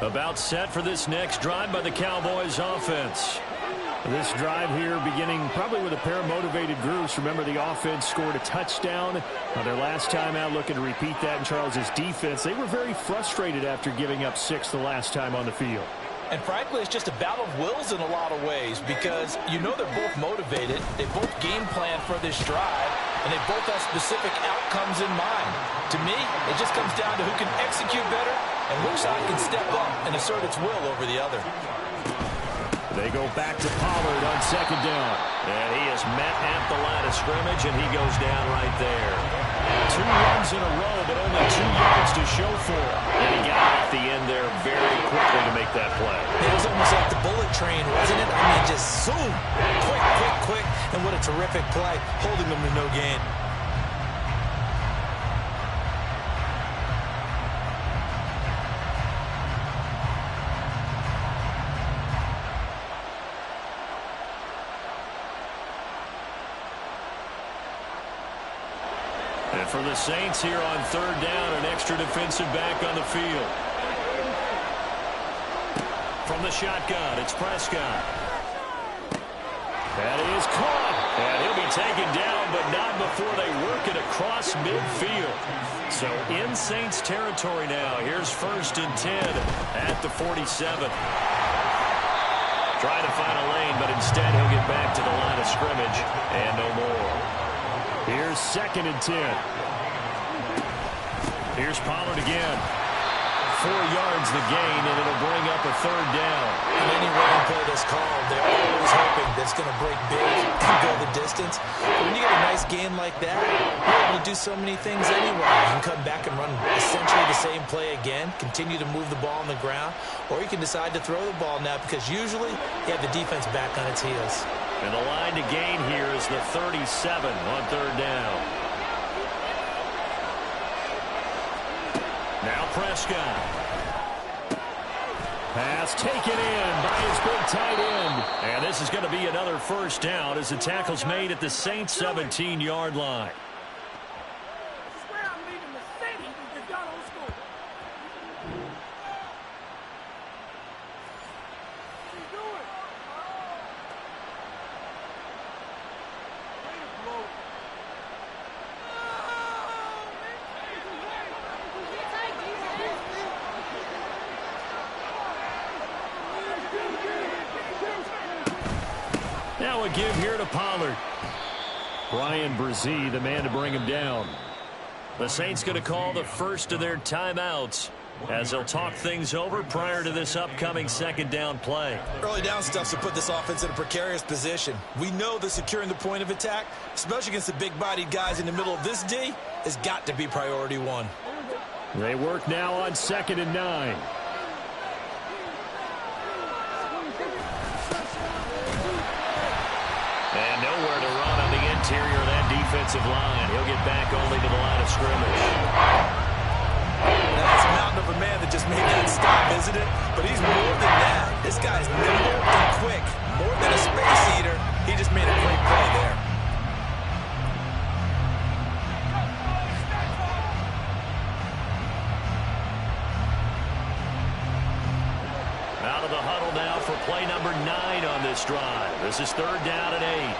About set for this next drive by the Cowboys offense. This drive here beginning probably with a pair of motivated groups. Remember, the offense scored a touchdown on their last time out, looking to repeat that in Charles's defense. They were very frustrated after giving up 6 the last time on the field. And frankly, it's just a battle of wills in a lot of ways because you know they're both motivated. They both game plan for this drive, and they both have specific outcomes in mind. To me, it just comes down to who can execute better and which side can step up and assert its will over the other. They go back to Pollard on second down. And he is met at the line of scrimmage, and he goes down right there. 2 runs in a row, but only 2 yards to show for him. And he got off the end there very quickly to make that play. It was almost like the bullet train, wasn't it? I mean, just zoom. Quick. And what a terrific play, holding them to no gain. And for the Saints here on third down, an extra defensive back on the field. From the shotgun, it's Prescott. That is caught. And he'll be taken down, but not before they work it across midfield. So in Saints territory now. Here's 1st and 10 at the 47. Trying to find a lane, but instead he'll get back to the line of scrimmage and no more. Here's 2nd and 10. Here's Pollard again. 4 yards the gain, and it'll bring up a 3rd down. On any running play that's called, they're always hoping that it's going to break big and go the distance. But when you get a nice gain like that, you're able to do so many things anyway. You can come back and run essentially the same play again, continue to move the ball on the ground, or you can decide to throw the ball now because usually you have the defense back on its heels. And the line to gain here is the 37 on 3rd down. Now Prescott. Pass taken in by his big tight end. And this is going to be another 1st down as the tackle's made at the Saints 17-yard line. Now a give here to Pollard. Brian Brzee, the man to bring him down. The Saints going to call the first of their timeouts as they'll talk things over prior to this upcoming 2nd down play. Early down stuff to put this offense in a precarious position. We know that securing the point of attack, especially against the big-bodied guys in the middle of this D, has got to be priority 1. They work now on 2nd and 9. And nowhere to run on the interior of that defensive line. He'll get back only to the line of scrimmage. That's a mountain of a man that just made that stop, isn't it? But he's more than that. This guy's nimble and quick. More than a space eater. He just made a great play there. Out of the huddle now for play number 9 on this drive. This is 3rd down and 8.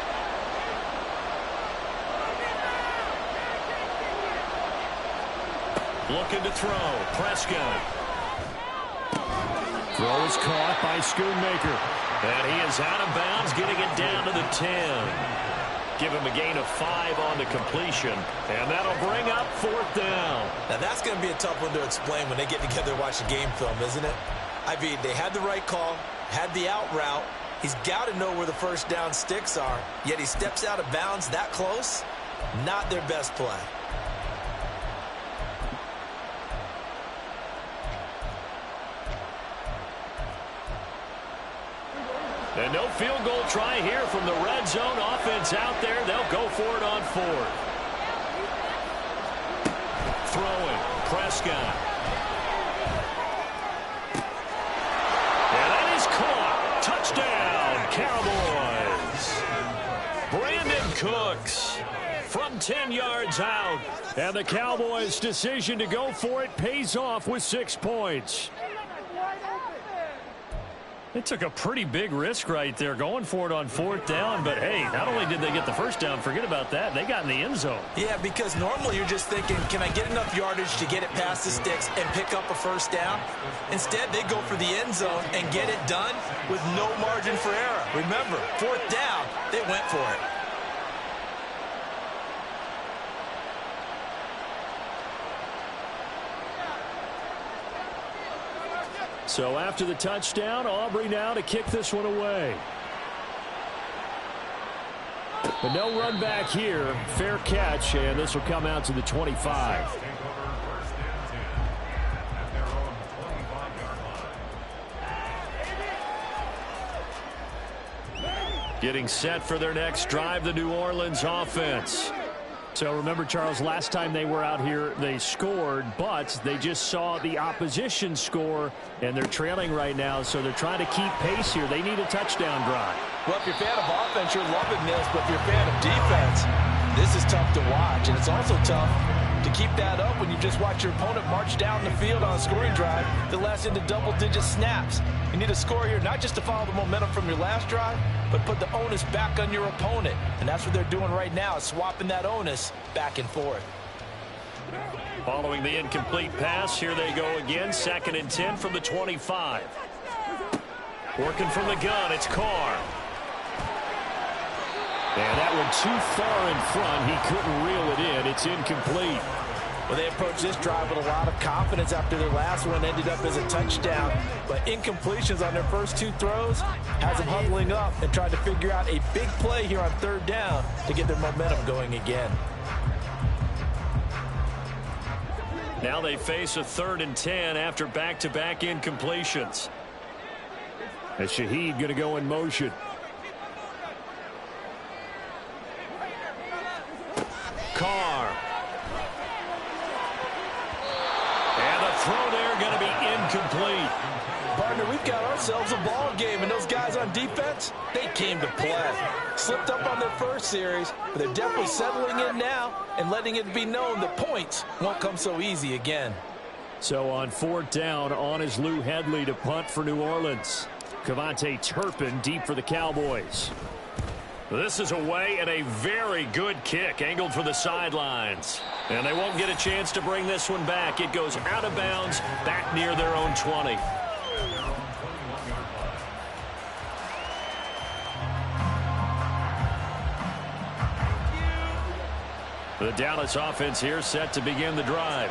Looking to throw. Prescott. Throw is caught by Schoonmaker. And he is out of bounds, getting it down to the 10. Give him a gain of 5 on the completion, and that'll bring up 4th down. Now, that's going to be a tough one to explain when they get together and watch the game film, isn't it? I mean, they had the right call, had the out route. He's got to know where the first down sticks are, yet he steps out of bounds that close. Not their best play. And no field goal try here from the red zone. Offense out there. They'll go for it on 4th. Throwing. Prescott. And that is caught. Touchdown, Cowboys. Brandon Cooks from 10 yards out. And the Cowboys' decision to go for it pays off with 6 points. They took a pretty big risk right there going for it on 4th down. But, hey, not only did they get the first down, forget about that, they got in the end zone. Yeah, because normally you're just thinking, can I get enough yardage to get it past the sticks and pick up a first down? Instead, they go for the end zone and get it done with no margin for error. Remember, 4th down, they went for it. So after the touchdown, Aubrey now to kick this one away. But no run back here. Fair catch, and this will come out to the 25. Getting set for their next drive, the New Orleans offense. So remember, Charles, last time they were out here, they scored, but they just saw the opposition score, and they're trailing right now, so they're trying to keep pace here. They need a touchdown drive. Well, if you're a fan of offense, you're loving this, but if you're a fan of defense, this is tough to watch, and it's also tough to keep that up when you just watch your opponent march down the field on a scoring drive that lasts into double-digit snaps. You need a score here not just to follow the momentum from your last drive, but put the onus back on your opponent. And that's what they're doing right now, is swapping that onus back and forth. Following the incomplete pass, here they go again. 2nd and 10 from the 25. Working from the gun, it's Carr. And that one too far in front. He couldn't reel it in. It's incomplete. Well, they approached this drive with a lot of confidence after their last one ended up as a touchdown. But incompletions on their first 2 throws has them huddling up and trying to figure out a big play here on 3rd down to get their momentum going again. Now they face a 3rd and 10 after back-to-back incompletions. As Shaheed going to go in motion. Carr. And the throw there going to be incomplete. Partner, we've got ourselves a ball game, and those guys on defense, they came to play. Slipped up on their first series, but they're definitely settling in now and letting it be known the points won't come so easy again. So on 4th down, on is Lou Hedley to punt for New Orleans. Cavante Turpin deep for the Cowboys. This is away and a very good kick angled for the sidelines. And they won't get a chance to bring this one back. It goes out of bounds back near their own 20. The Dallas offense here set to begin the drive.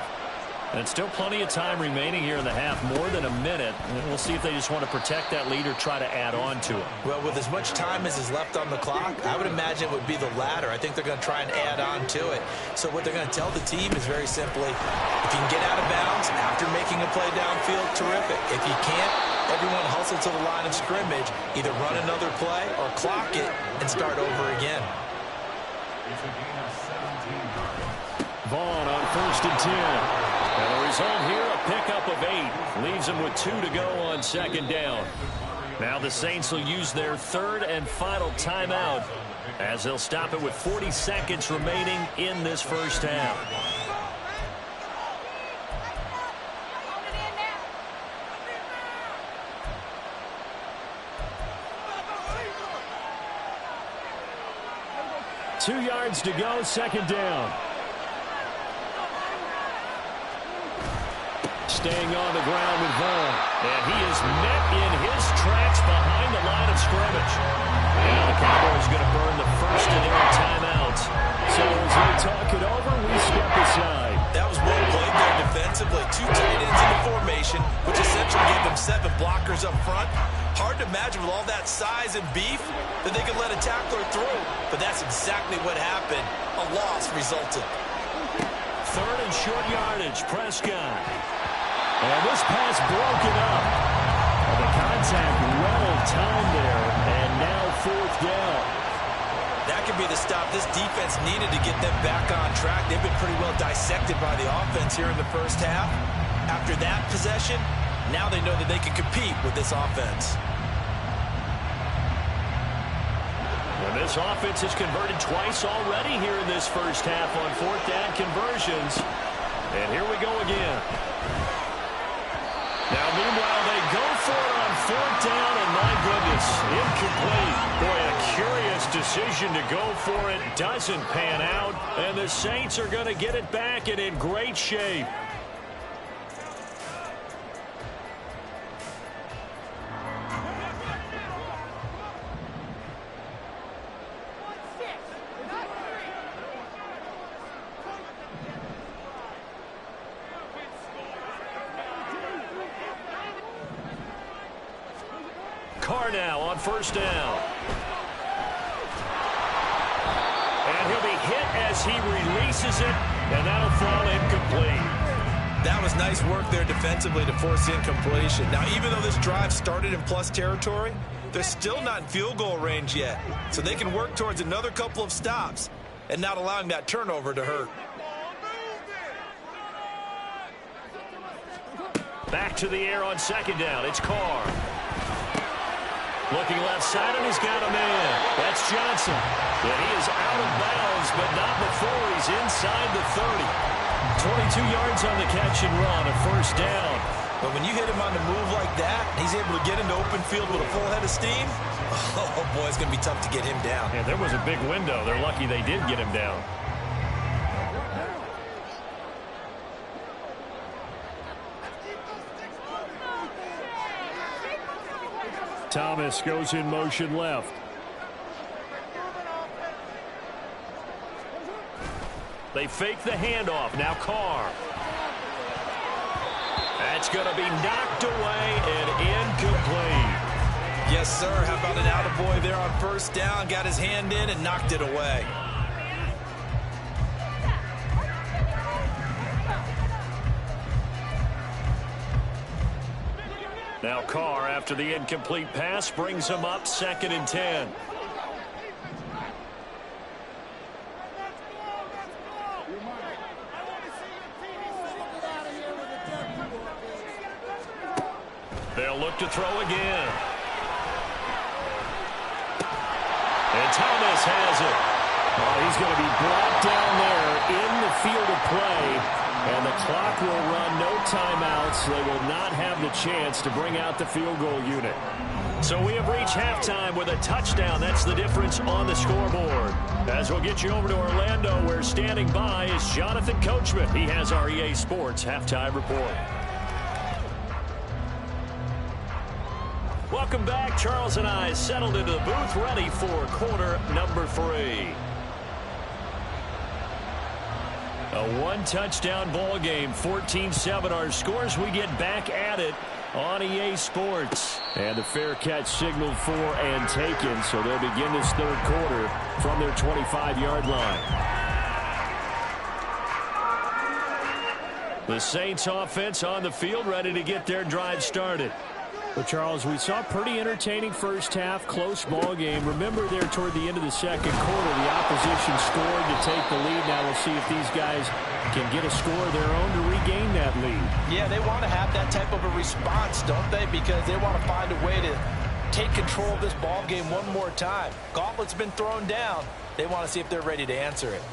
And still plenty of time remaining here in the half, more than a minute. And we'll see if they just want to protect that lead or try to add on to it. Well, with as much time as is left on the clock, I would imagine it would be the latter. I think they're going to try and add on to it. So what they're going to tell the team is very simply, if you can get out of bounds after making a play downfield, terrific. If you can't, everyone hustle to the line of scrimmage, either run another play or clock it and start over again. Vaughn on 1st and 10. And the result here, a pickup of 8. Leaves them with 2 to go on 2nd down. Now the Saints will use their 3rd and final timeout as they'll stop it with 40 seconds remaining in this first half. Two yards to go, 2nd down. Staying on the ground with Vaughn. And he is met in his tracks behind the line of scrimmage. And the Cowboys going to burn the first of their timeout. size and beef, then they can let a tackler through. But that's exactly what happened. A loss resulted. 3rd and short yardage, Prescott. And this pass broken up. And the contact well timed there, and now 4th down. That could be the stop this defense needed to get them back on track. They've been pretty well dissected by the offense here in the first half. After that possession, now they know that they can compete with this offense. And this offense has converted twice already here in this first half on 4th down conversions. And here we go again. Now, meanwhile, they go for it on 4th down, and my goodness, incomplete. Boy, a curious decision to go for it. Doesn't pan out, and the Saints are going to get it back and in great shape. Carr now on 1st down. And he'll be hit as he releases it, and that'll fall incomplete. That was nice work there defensively to force incompletion. Now, even though this drive started in plus territory, they're still not in field goal range yet. So they can work towards another couple of stops and not allowing that turnover to hurt. Back to the air on 2nd down. It's Carr. Looking left side, and he's got a man. That's Johnson. And he is out of bounds, but not before he's inside the 30. 22 yards on the catch and run, a 1st down. But when you hit him on the move like that, he's able to get into open field with a full head of steam. Oh, boy, it's going to be tough to get him down. Yeah, there was a big window. They're lucky they did get him down. Thomas goes in motion left. They fake the handoff. Now Carr. That's going to be knocked away and incomplete. Yes, sir. How about an attaboy there on 1st down? Got his hand in and knocked it away. Now Carr, after the incomplete pass, brings him up 2nd and 10. They'll look to throw again. And Thomas has it. Oh, he's going to be brought down there in the field of play. And the clock will run, no timeouts. They will not have the chance to bring out the field goal unit. So we have reached halftime with a touchdown. That's the difference on the scoreboard. As we'll get you over to Orlando, where standing by is Jonathan Coachman. He has our EA Sports halftime report. Welcome back. Charles and I settled into the booth, ready for quarter number 3. A one-touchdown ball game, 14-7 our scores. We get back at it on EA Sports. And the fair catch signaled for and taken, so they'll begin this 3rd quarter from their 25-yard line. The Saints offense on the field, ready to get their drive started. Well, Charles, we saw a pretty entertaining first half, close ball game. Remember there toward the end of the 2nd quarter, the opposition scored to take the lead. Now we'll see if these guys can get a score of their own to regain that lead. Yeah, they want to have that type of a response, don't they? Because they want to find a way to take control of this ball game one more time. Gauntlet's been thrown down. They want to see if they're ready to answer it.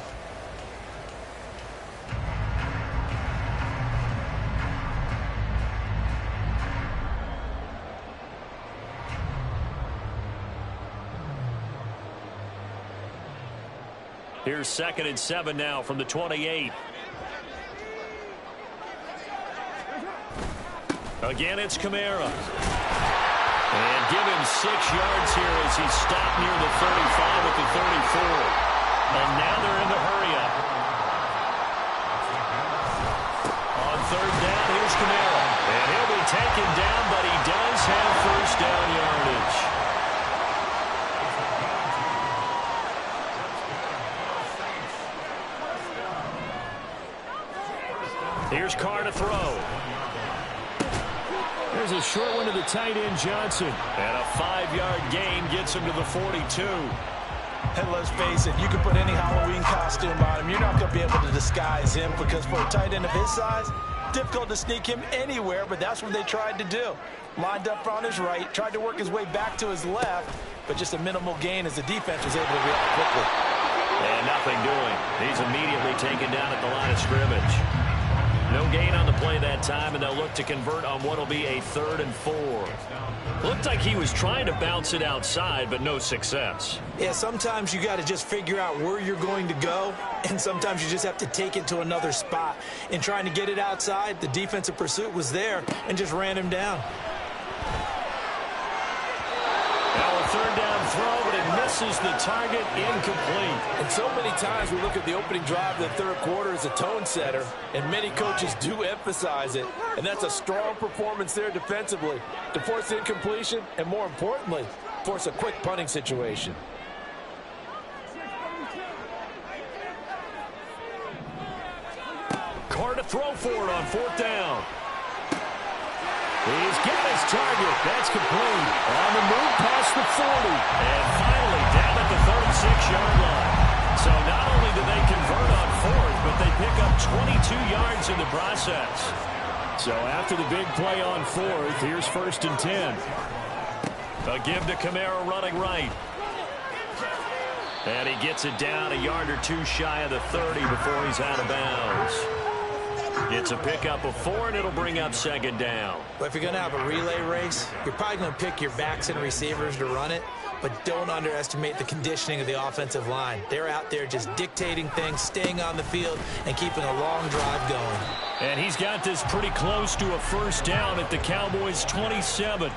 Here's 2nd and 7 now from the 28. Again, it's Kamara. And give him 6 yards here as he stopped near the 35 at the 34. And now they're in the hurry-up. On 3rd down, here's Kamara. And he'll be taken down, but he does have 1st down yardage. Here's Carr to throw. There's a short one to the tight end, Johnson. And a 5-yard gain gets him to the 42. And let's face it, you can put any Halloween costume on him. You're not going to be able to disguise him because for a tight end of his size, difficult to sneak him anywhere, but that's what they tried to do. Lined up on his right, tried to work his way back to his left, but just a minimal gain as the defense was able to react quickly. And nothing doing. He's immediately taken down at the line of scrimmage. No gain on the play that time, and they'll look to convert on what will be a 3rd and 4. Looked like he was trying to bounce it outside, but no success. Yeah, sometimes you got to just figure out where you're going to go, and sometimes you just have to take it to another spot. In trying to get it outside, the defensive pursuit was there and just ran him down. Now a 3rd down throw, but it misses the target, incomplete. And so many times we look at the opening drive of the 3rd quarter as a tone setter, and many coaches do emphasize it. And that's a strong performance there defensively to force incompletion and, more importantly, force a quick punting situation. Carr to throw for it on 4th down. He's got his target. That's complete. On the move past the 40. And finally down at the 36-yard line. So not only do they convert on 4th, but they pick up 22 yards in the process. So after the big play on 4th, here's 1st and 10. A give to Kamara running right. And he gets it down a yard or two shy of the 30 before he's out of bounds. It's a pickup of 4, and it'll bring up 2nd down. But if you're going to have a relay race, you're probably going to pick your backs and receivers to run it, but don't underestimate the conditioning of the offensive line. They're out there just dictating things, staying on the field, and keeping a long drive going. And he's got this pretty close to a 1st down at the Cowboys' 27.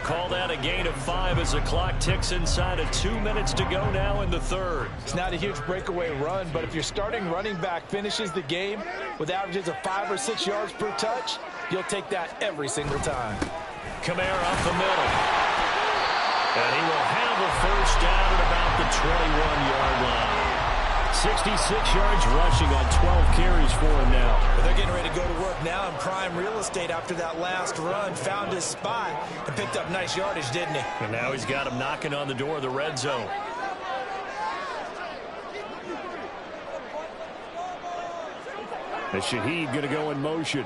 Call that a gain of 5 as the clock ticks inside of 2 minutes to go now in the 3rd. It's not a huge breakaway run, but if your starting running back finishes the game with averages of 5 or 6 yards per touch, you'll take that every single time. Kamara up the middle. And he will have a 1st down at about the 21-yard line. 66 yards rushing on 12 carries for him now. But they're getting ready to go to work now in prime real estate after that last run. Found his spot and picked up nice yardage, didn't he? And now he's got him knocking on the door of the red zone. And Shaheed going to go in motion.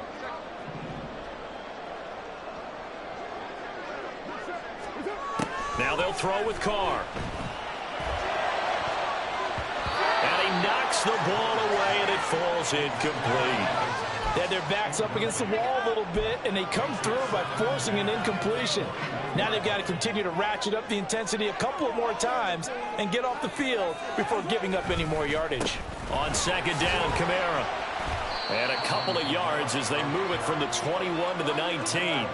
Now they'll throw with Carr. And he knocks the ball away, and it falls incomplete. They had their backs up against the wall a little bit, and they come through by forcing an incompletion. Now they've got to continue to ratchet up the intensity a couple of more times and get off the field before giving up any more yardage. On 2nd down, Kamara. And a couple of yards as they move it from the 21 to the 19.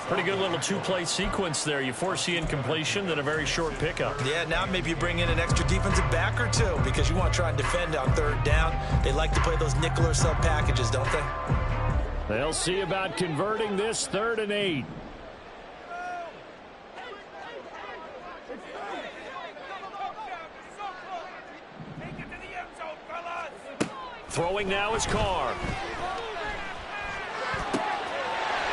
Pretty good little 2-play sequence there. You force the incompletion, then a very short pickup. Yeah, now maybe you bring in an extra defensive back or two because you want to try and defend on 3rd down. They like to play those nickel or sub packages, don't they? They'll see about converting this 3rd and 8. Throwing now is Carr.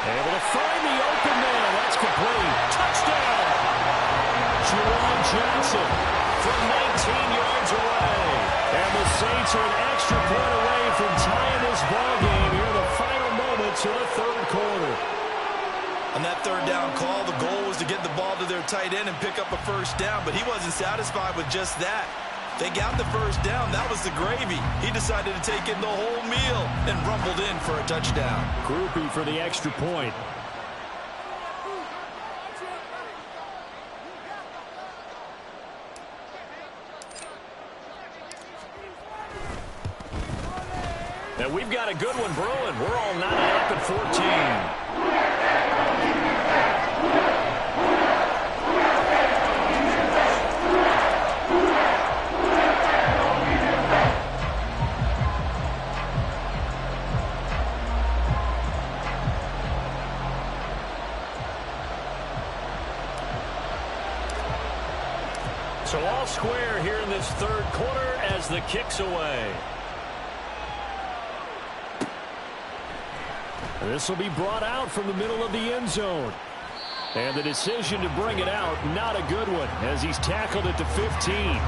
Able to find the open man. That's complete. Touchdown! Juwan Johnson from 19 yards away. And the Saints are an extra point away from tying this ballgame here in the final moments of the 3rd quarter. On that 3rd down call, the goal was to get the ball to their tight end and pick up a 1st down, but he wasn't satisfied with just that. They got the 1st down. That was the gravy. He decided to take in the whole meal and rumbled in for a touchdown. Groupie for the extra point. And we've got a good one brewing. We're all knotted up at 14. So all square here in this 3rd quarter as the kick's away. This will be brought out from the middle of the end zone. And the decision to bring it out, not a good one, as he's tackled it to 15.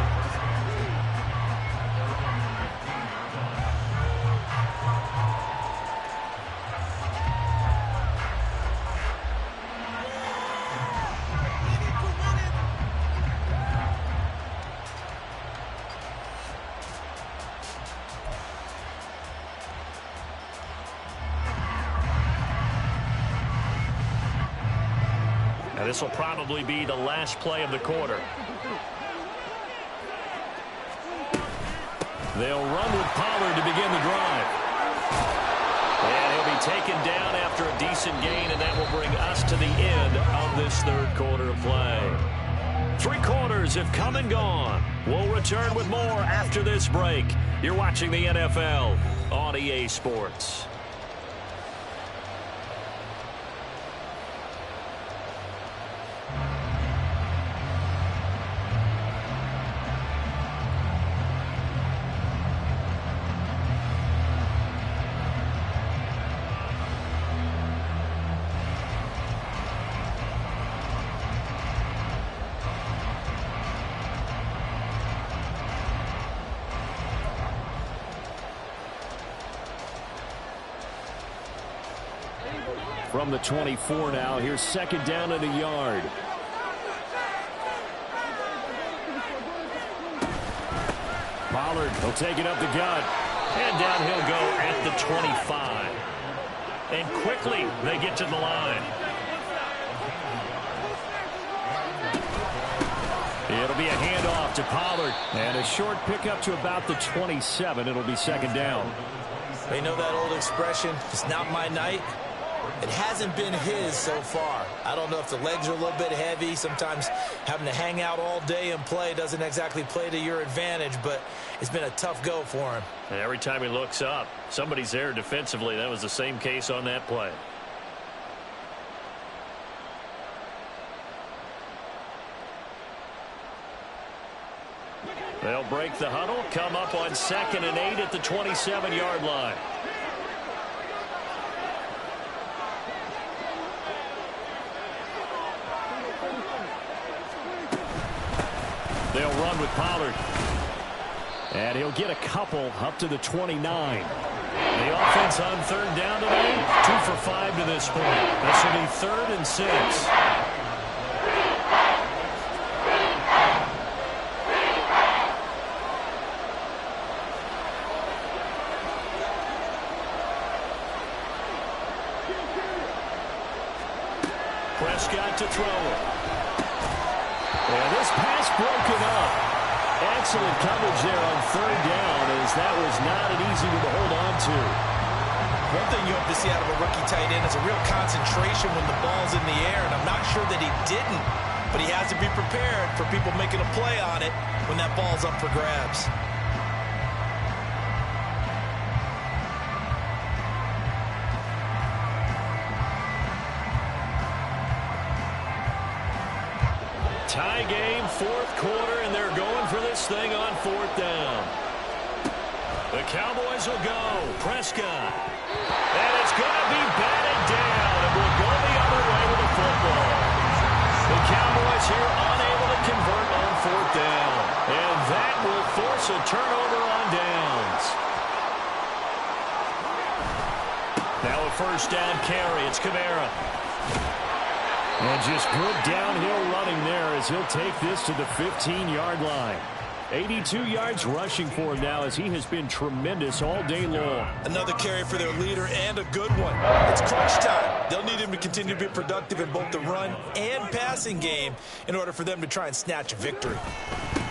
This will probably be the last play of the quarter. They'll run with Pollard to begin the drive. And he'll be taken down after a decent gain, and that will bring us to the end of this third quarter of play. 3 quarters have come and gone. We'll return with more after this break. You're watching the NFL on EA Sports. From the 24 now, here's second down and a yard. Pollard will take it up the gut. And down he'll go at the 25. And quickly they get to the line. It'll be a handoff to Pollard. And a short pickup to about the 27. It'll be second down. You know that old expression, it's not my night? It hasn't been his so far. I don't know if the legs are a little bit heavy. Sometimes having to hang out all day and play doesn't exactly play to your advantage, but it's been a tough go for him. And every time he looks up, somebody's there defensively. That was the same case on that play. They'll break the huddle, come up on 2nd and 8 at the 27-yard line. They'll run with Pollard. And he'll get a couple up to the 29. The offense on third down today, 2 for 5 to this point. This will be 3rd and 6. Prescott to throw it. And this pass broken up. Excellent coverage there on third down, as that was not an easy one to hold on to. One thing you hope to see out of a rookie tight end is a real concentration when the ball's in the air, and I'm not sure that he didn't, but he has to be prepared for people making a play on it when that ball's up for grabs. Tie game, 4th quarter, and they're going for this thing on 4th down. The Cowboys will go. Prescott. And it's going to be batted down, and will go the other way with the football. The Cowboys here unable to convert on 4th down. And that will force a turnover on downs. Now a 1st down carry. It's Kamara. And just good downhill running there as he'll take this to the 15-yard line. 82 yards rushing for him now, as he has been tremendous all day long. Another carry for their leader, and a good one. It's crunch time. They'll need him to continue to be productive in both the run and passing game in order for them to try and snatch a victory.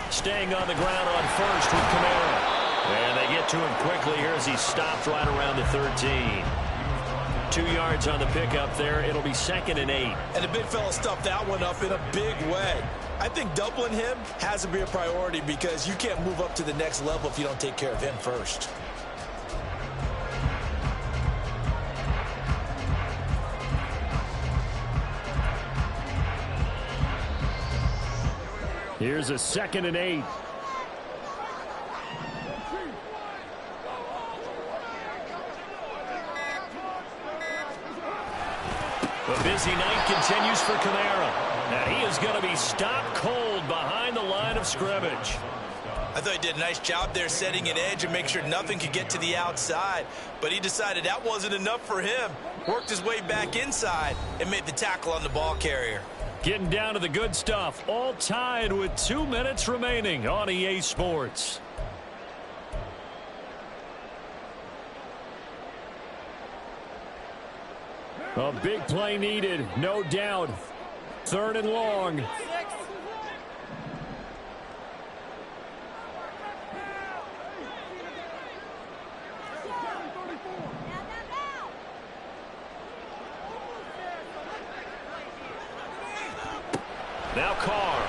Staying on the ground on 1st with Kamara. And they get to him quickly here as he stopped right around the 13. 2 yards on the pickup there. It'll be 2nd and 8. And the big fella stuffed that one up in a big way. I think doubling him has to be a priority, because you can't move up to the next level if you don't take care of him first. Here's a 2nd and 8. A busy night continues for Kamara. And he is going to be stopped cold behind the line of scrimmage. I thought he did a nice job there setting an edge and make sure nothing could get to the outside. But he decided that wasn't enough for him. Worked his way back inside and made the tackle on the ball carrier. Getting down to the good stuff. All tied with 2 minutes remaining on EA Sports. A big play needed, no doubt. 3rd and long. Now Carr.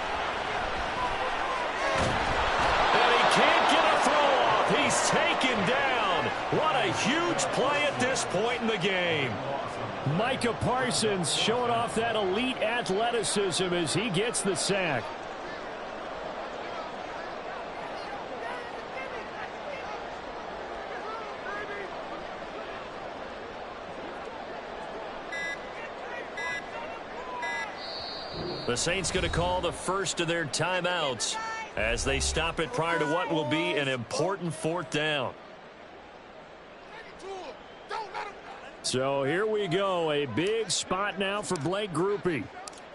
And he can't get a throw off. He's taken down. What a huge play at this point in the game. Micah Parsons showing off that elite athleticism as he gets the sack. The Saints going to call the first of their timeouts as they stop it prior to what will be an important 4th down. So here we go, a big spot now for Blake Grupe.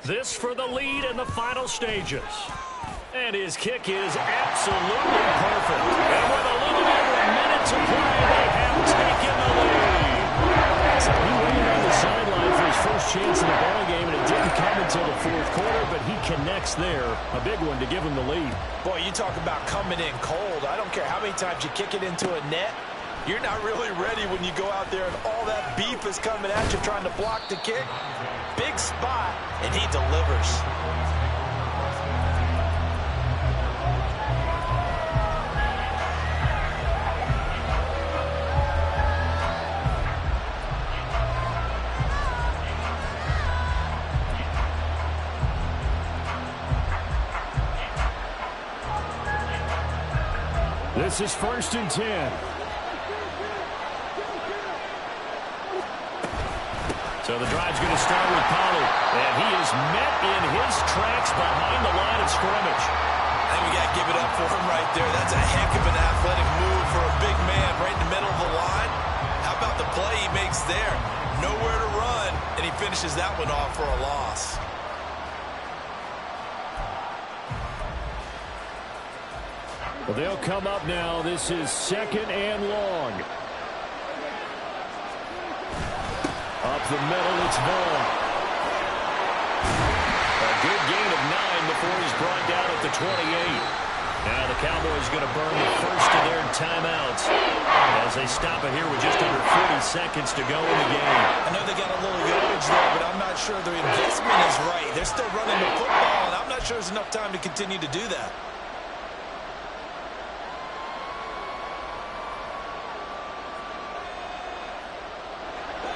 This for the lead in the final stages. And his kick is absolutely perfect. And with a little over a minute to play, they have taken the lead. So he waited on the sideline for his first chance in the ballgame, and it didn't come until the 4th quarter, but he connects there. A big one to give him the lead. Boy, you talk about coming in cold. I don't care how many times you kick it into a net. You're not really ready when you go out there and all that beef is coming at you trying to block the kick. Big spot, and he delivers. This is 1st and 10. So the drive's going to start with Pollard. And he is met in his tracks behind the line of scrimmage. I think we got to give it up for him right there. That's a heck of an athletic move for a big man right in the middle of the line. How about the play he makes there? Nowhere to run, and he finishes that one off for a loss. Well, they'll come up now. This is 2nd and long. Up the middle, it's Vaughn. A good gain of 9 before he's brought down at the 28. Now the Cowboys going to burn the first of their timeouts as they stop it here with just under 40 seconds to go in the game. I know they got a little yardage there, but I'm not sure the investment is right. They're still running the football, and I'm not sure there's enough time to continue to do that.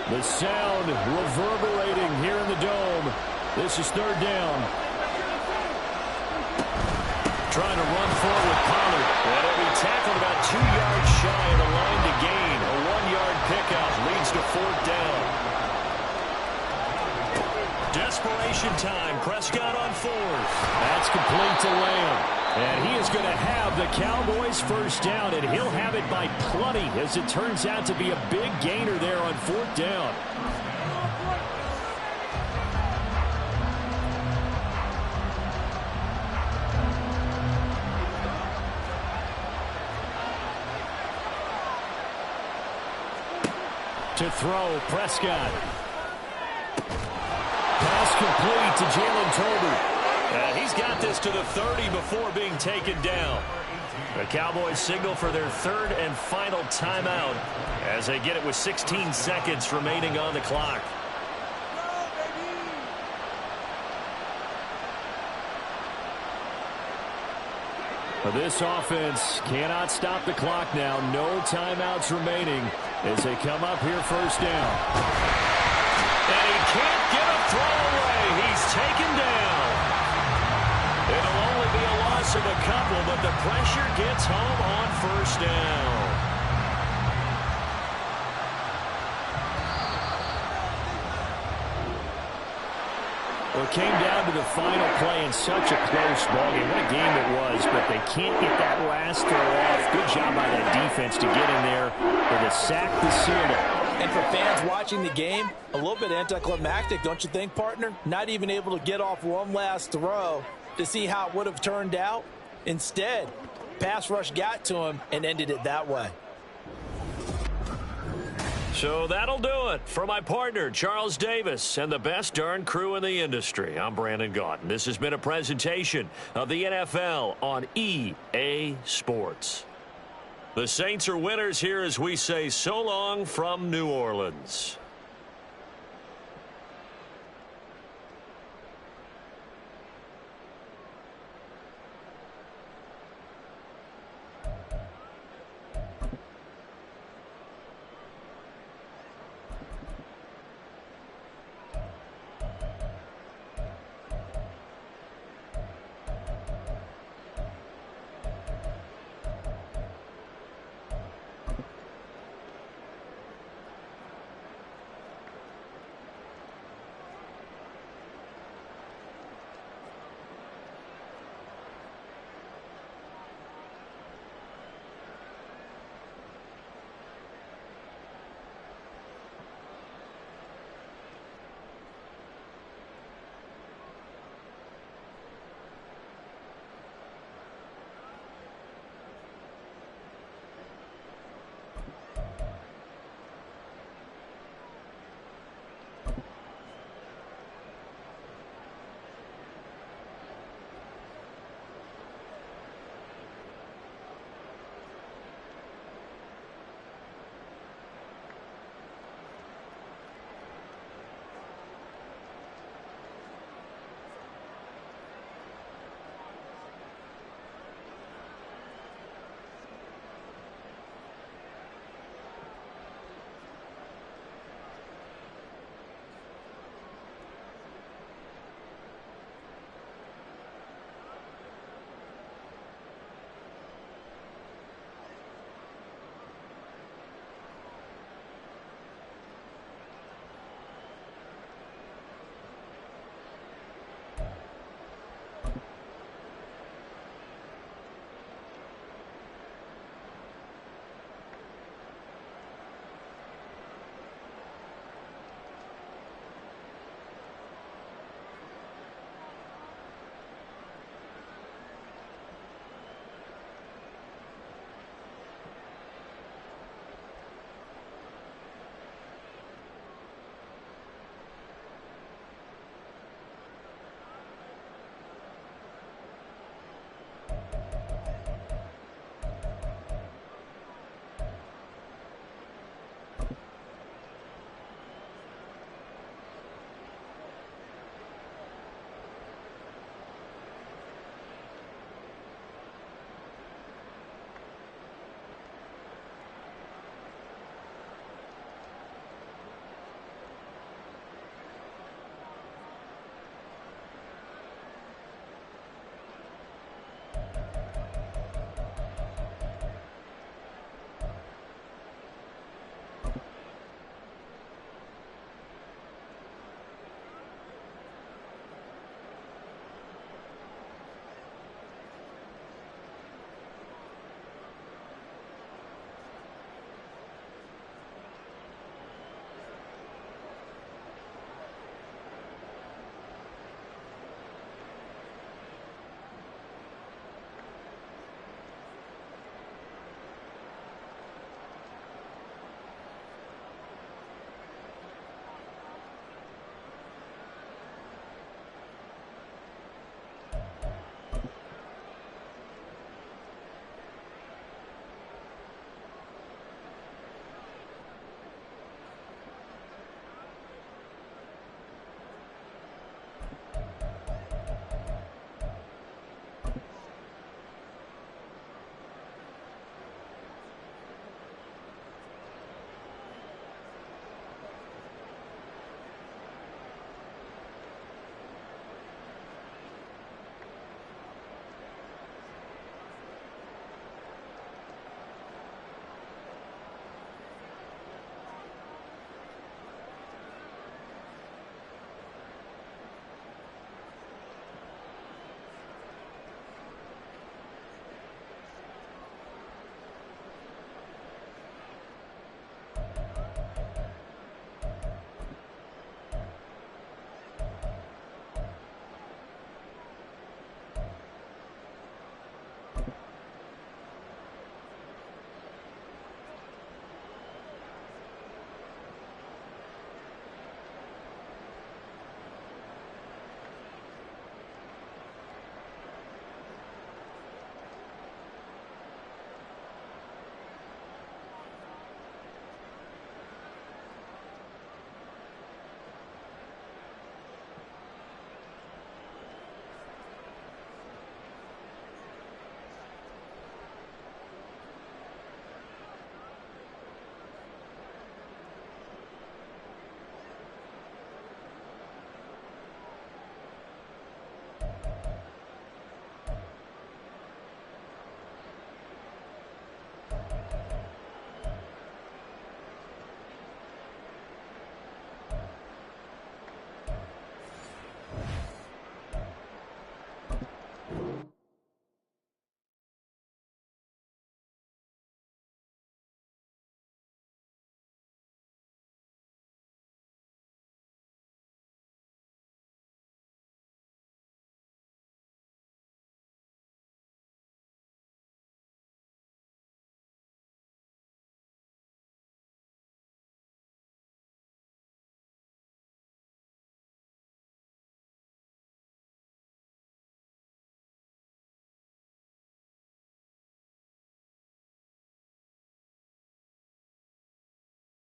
The sound reverberating here in the dome. This is 3rd down. Trying to run forward with Pollard. And he'll be tackled about 2 yards shy of the line to gain. A 1-yard pickup leads to 4th down. Desperation time. Prescott on 4th. That's complete to Lamb. And he is going to have the Cowboys first down, and he'll have it by plenty as it turns out to be a big gainer there on 4th down. To throw, Prescott. Pass complete to Jalen Tolbert. And he's got this to the 30 before being taken down. The Cowboys signal for their 3rd and final timeout as they get it with 16 seconds remaining on the clock. But this offense cannot stop the clock now. No timeouts remaining as they come up here first down. And he can't get a throw away. He's taken down. It'll only be a loss of a couple, but the pressure gets home on first down. Well, it came down to the final play in such a close ballgame. What a game it was, but they can't get that last throw off. Good job by that defense to get in there with a sack to seal it. And for fans watching the game, a little bit anticlimactic, don't you think, partner? Not even able to get off one last throw to see how it would have turned out. Instead, pass rush got to him and ended it that way. So that'll do it for my partner, Charles Davis, and the best darn crew in the industry. I'm Brandon Gaudin. This has been a presentation of the NFL on EA Sports. The Saints are winners here as we say so long from New Orleans.